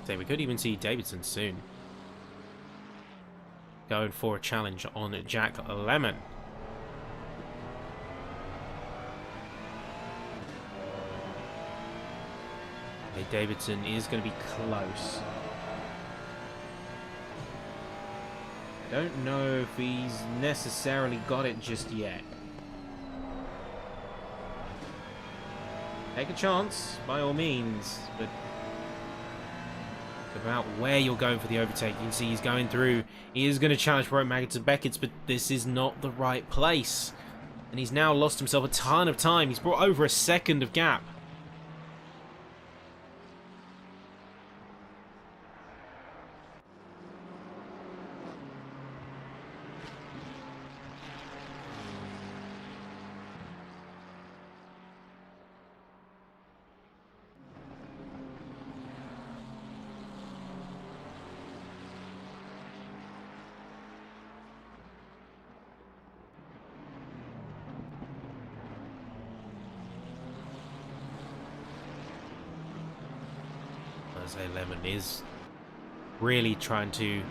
So we could even see Davidson soon going for a challenge on Jack Lemon. Okay, Davidson is going to be close. I don't know if he's necessarily got it just yet. Take a chance, by all means, but about where you're going for the overtake. You can see he's going through. He is going to challenge Broke Maggots and Beckett's, but this is not the right place. And he's now lost himself a ton of time. He's brought over a second of gap. Lemon is really trying to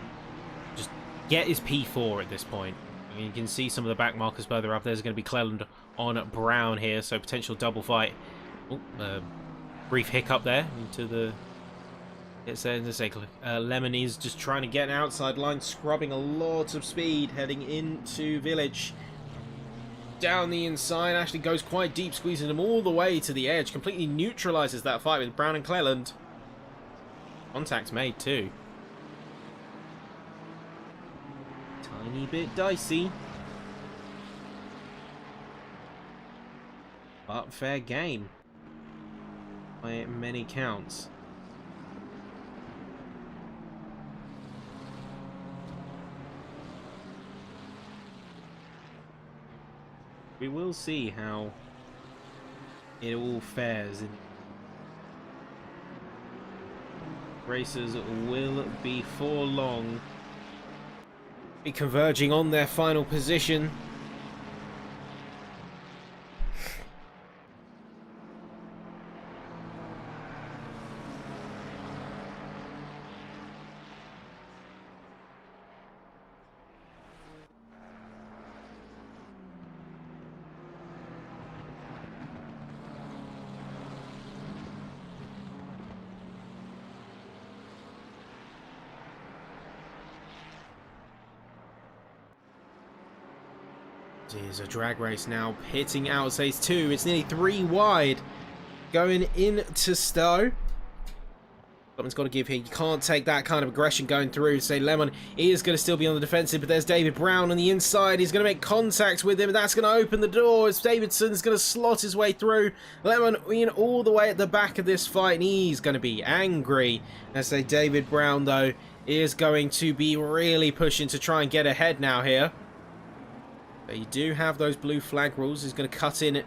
just get his P4 at this point. I mean, you can see some of the back markers further up. There's going to be Cleland on Brown here, so potential double fight. Oh, brief hiccup there into the... It's there in the second. Lemon is just trying to get an outside line, scrubbing a lot of speed, heading into Village. Down the inside, actually goes quite deep, squeezing him all the way to the edge. Completely neutralises that fight with Brown and Cleland. Contact's made too. Tiny bit dicey. But fair game. By many counts. We will see how it all fares in racers will be for long be converging on their final position. It is a drag race now, hitting out phase 2. It's nearly 3 wide. Going into Stowe. Something's got to give here. You can't take that kind of aggression going through. Say Lemon is going to still be on the defensive, but there's David Brown on the inside. He's going to make contact with him. That's going to open the door as Davidson's going to slot his way through. Lemon in all the way at the back of this fight, and he's going to be angry. Let's say David Brown, though, is going to be really pushing to try and get ahead now here. But you do have those blue flag rules. He's going to cut in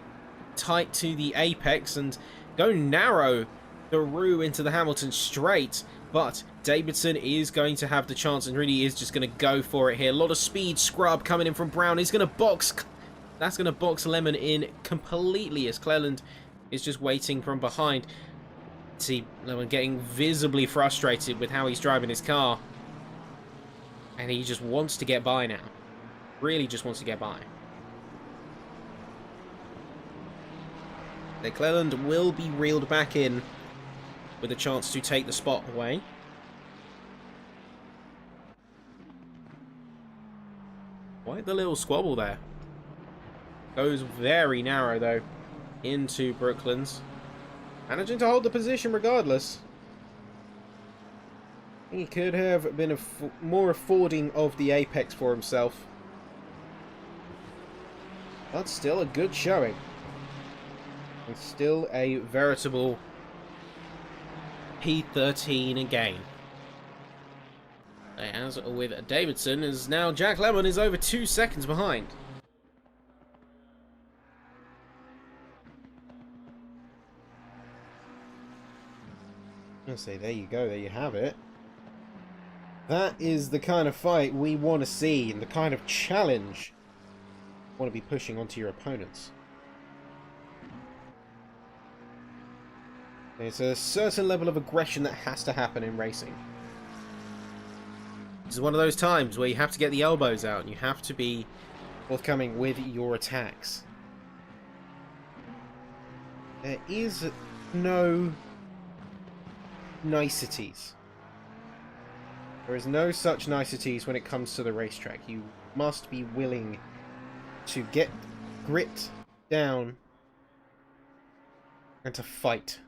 tight to the apex and go narrow through into the Hamilton straight. But Davidson is going to have the chance and really is just going to go for it here. A lot of speed scrub coming in from Brown. He's going to box. That's going to box Lemon in completely as Cleland is just waiting from behind. See Lemon getting visibly frustrated with how he's driving his car. And he just wants to get by now. Really just wants to get by. McClelland will be reeled back in with a chance to take the spot away. Quite the little squabble there. Goes very narrow, though, into Brooklands. Managing to hold the position regardless. He could have been more affording of the apex for himself. But still a good showing. And still a veritable P13 again. As with Davidson, as now Jack Lemmon is over 2 seconds behind. I'll say, there you go, there you have it. That is the kind of fight we want to see, and the kind of challenge you want to be pushing onto your opponents. There's a certain level of aggression that has to happen in racing. This is one of those times where you have to get the elbows out, and you have to be forthcoming with your attacks. There is no niceties. There is no such niceties when it comes to the racetrack. You must be willing to get grit down and to fight.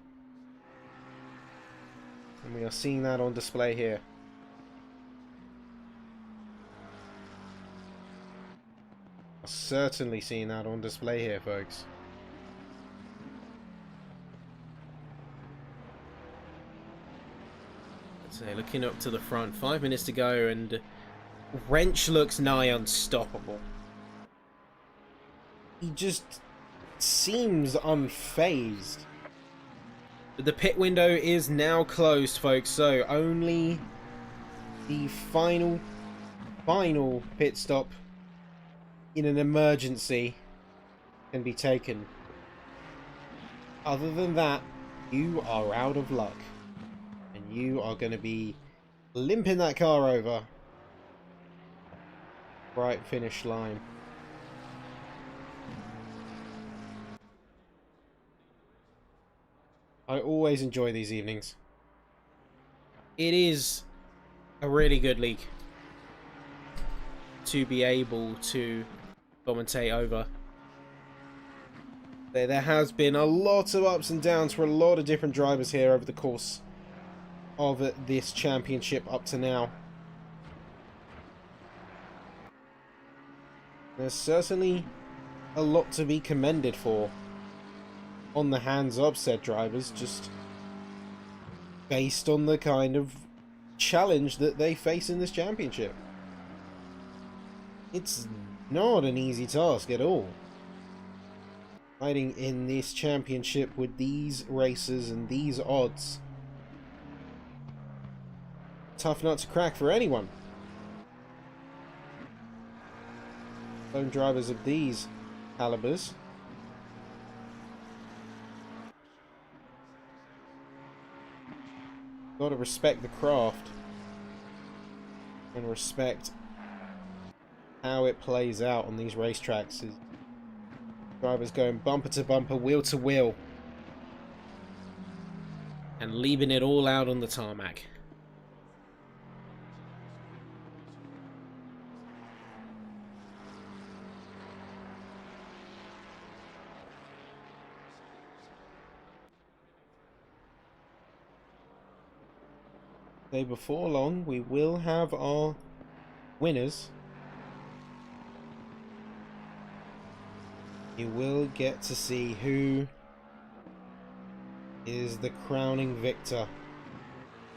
And we are seeing that on display here. Certainly seeing that on display here, folks. So looking up to the front, 5 minutes to go, and Wrench looks nigh unstoppable. He just seems unfazed. The pit window is now closed, folks, so only the final pit stop in an emergency can be taken. Other than that, you are out of luck. And you are going to be limping that car over. Right finish line. I always enjoy these evenings. It is a really good league to be able to commentate over. There has been a lot of ups and downs for a lot of different drivers here over the course of this championship up to now. There's certainly a lot to be commended for on the hands of said drivers, just based on the kind of challenge that they face in this championship. It's not an easy task at all. Fighting in this championship with these racers and these odds. Tough nut to crack for anyone. Lone drivers of these calibers. Gotta respect the craft and respect how it plays out on these racetracks. Drivers going bumper to bumper, wheel to wheel, and leaving it all out on the tarmac. So before long, we will have our winners. You will get to see who is the crowning victor.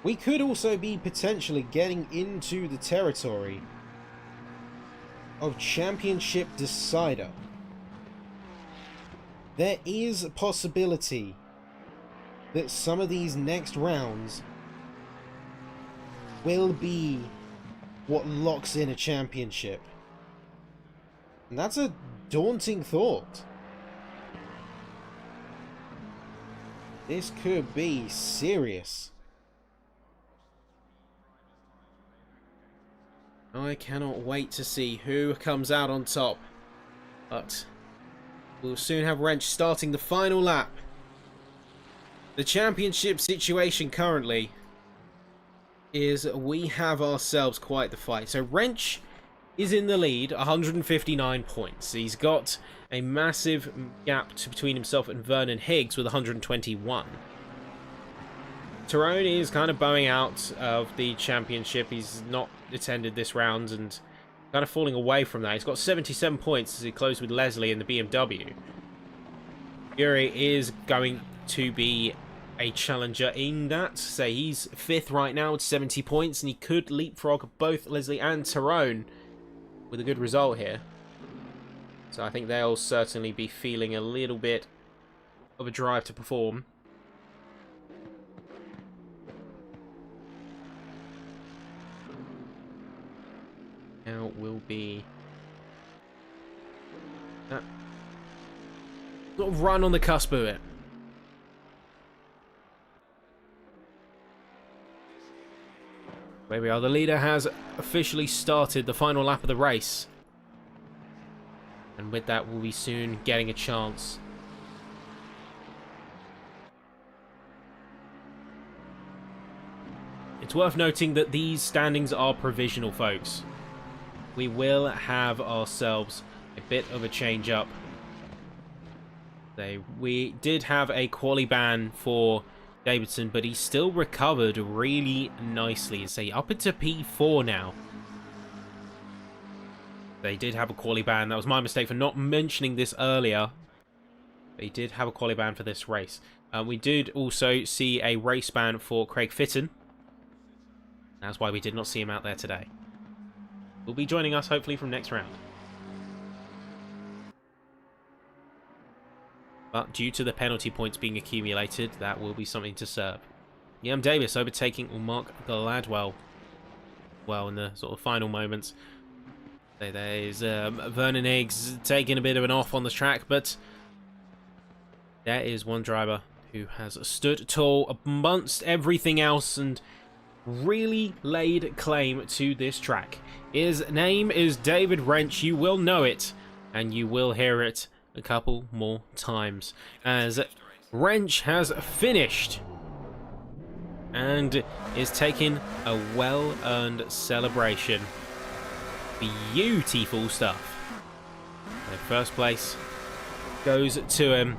We could also be potentially getting into the territory of championship decider. There is a possibility that some of these next rounds will be what locks in a championship. And that's a daunting thought. This could be serious. I cannot wait to see who comes out on top. But we'll soon have Wrench starting the final lap. The championship situation currently is we have ourselves quite the fight. So Wrench is in the lead, 159 points. He's got a massive gap between himself and Vernon Higgs with 121. Tyrone is kind of bowing out of the championship. He's not attended this round and kind of falling away from that. He's got 77 points as he closed with Leslie in the BMW. Fury is going to be a challenger in that. So he's 5th right now with 70 points, and he could leapfrog both Leslie and Tyrone with a good result here. So I think they'll certainly be feeling a little bit of a drive to perform. Now will be that sort of run on the cusp of it. There we are. The leader has officially started the final lap of the race. And with that, we'll be soon getting a chance. It's worth noting that these standings are provisional, folks. We will have ourselves a bit of a change up. We did have a quali ban for Davidson, but he still recovered really nicely. Say up into P4 now. They did have a quali ban. That was my mistake for not mentioning this earlier. They did have a quali ban for this race. We did also see a race ban for Craig Fitton. That's why we did not see him out there today. Will be joining us hopefully from next round. But due to the penalty points being accumulated, that will be something to serve. Liam Davis overtaking Mark Gladwell. Well, in the sort of final moments. There's Vernon Higgs taking a bit of an off on the track, but there is one driver who has stood tall amongst everything else and really laid claim to this track. His name is David Wrench. You will know it, and you will hear it a couple more times, as Wrench has finished and is taking a well-earned celebration. Beautiful stuff. The first place goes to him,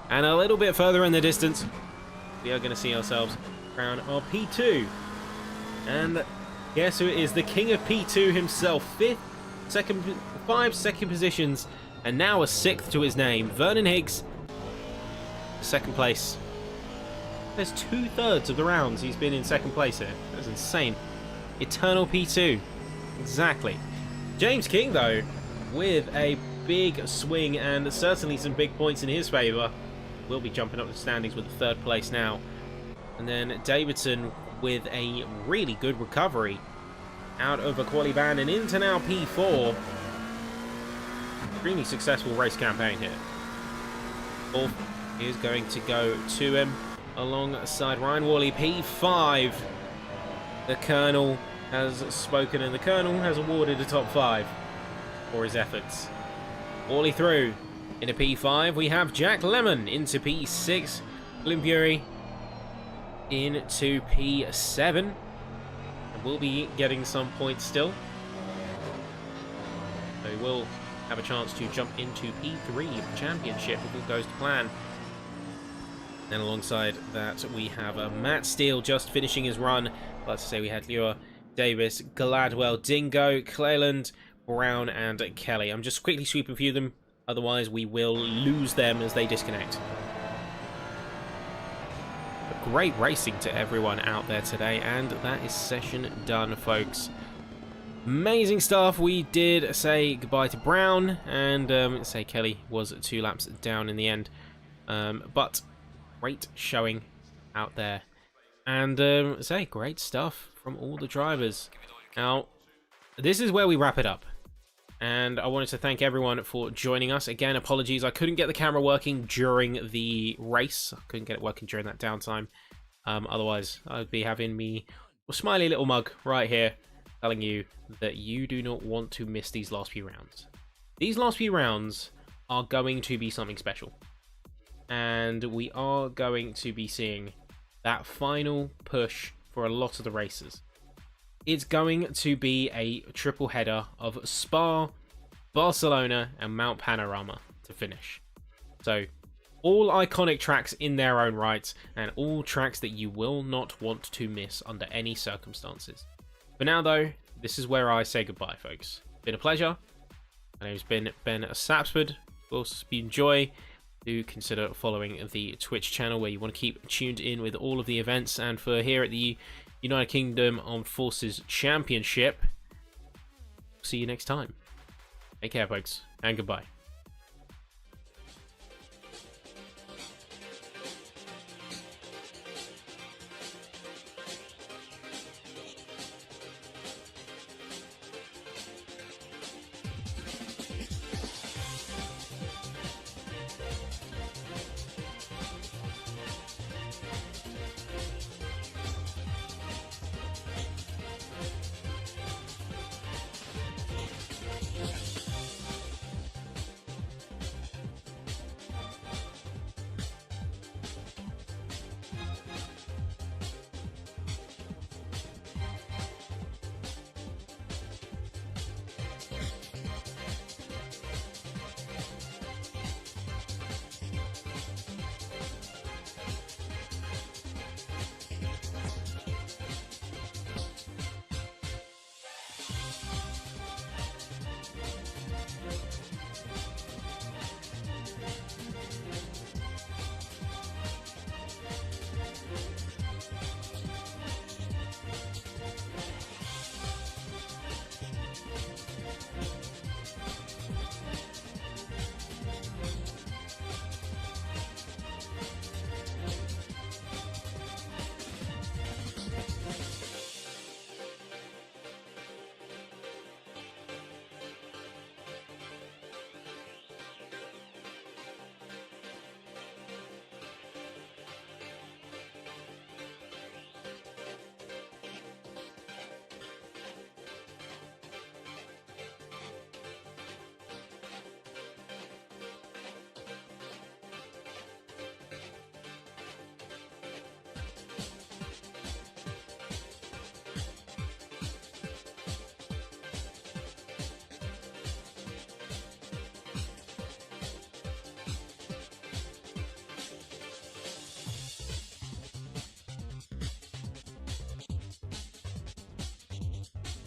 and a little bit further in the distance, we are going to see ourselves crown our P2, and guess who it is? The king of P2 himself. 5 second positions, and now a 6th to his name. Vernon Higgs, 2nd place. There's 2/3 of the rounds he's been in 2nd place here. That's insane. Eternal P2. Exactly. James King, though, with a big swing and certainly some big points in his favour, will be jumping up the standings with the 3rd place now. And then Davidson with a really good recovery out of a quali ban and into now P4. Extremely successful race campaign here. 4th is going to go to him alongside Ryan Worley. P5. The Colonel has spoken, and the Colonel has awarded a top 5 for his efforts. Worley through. In a P5, we have Jack Lemon into P6. William Bury into P7. And we'll be getting some points still. So we will have a chance to jump into P3 of the championship if all goes to plan. Then alongside that, we have Matt Steele just finishing his run. Like to say, we had Lure, Davis, Gladwell, Dingo, Cleland, Brown, and Kelly. I'm just quickly sweeping through them, otherwise we will lose them as they disconnect. Great racing to everyone out there today, and that is session done, folks. Amazing stuff. We did say goodbye to Brown, and say Kelly was 2 laps down in the end, but great showing out there, and say great stuff from all the drivers. Now this is where we wrap it up, and I wanted to thank everyone for joining us. Again, apologies, I couldn't get the camera working during the race. I couldn't get it working during that downtime. Otherwise, I'd be having me a smiley little mug right here telling you that you do not want to miss these last few rounds. These last few rounds are going to be something special. And we are going to be seeing that final push for a lot of the races. It's going to be a triple header of Spa, Barcelona, and Mount Panorama to finish. So, all iconic tracks in their own right, and all tracks that you will not want to miss under any circumstances. For now, though, this is where I say goodbye, folks. Been a pleasure. My name's been Ben Sapsford. Of course, if you enjoy, do consider following the Twitch channel where you want to keep tuned in with all of the events. And for here at the United Kingdom Armed Forces Championship, see you next time. Take care, folks, and goodbye.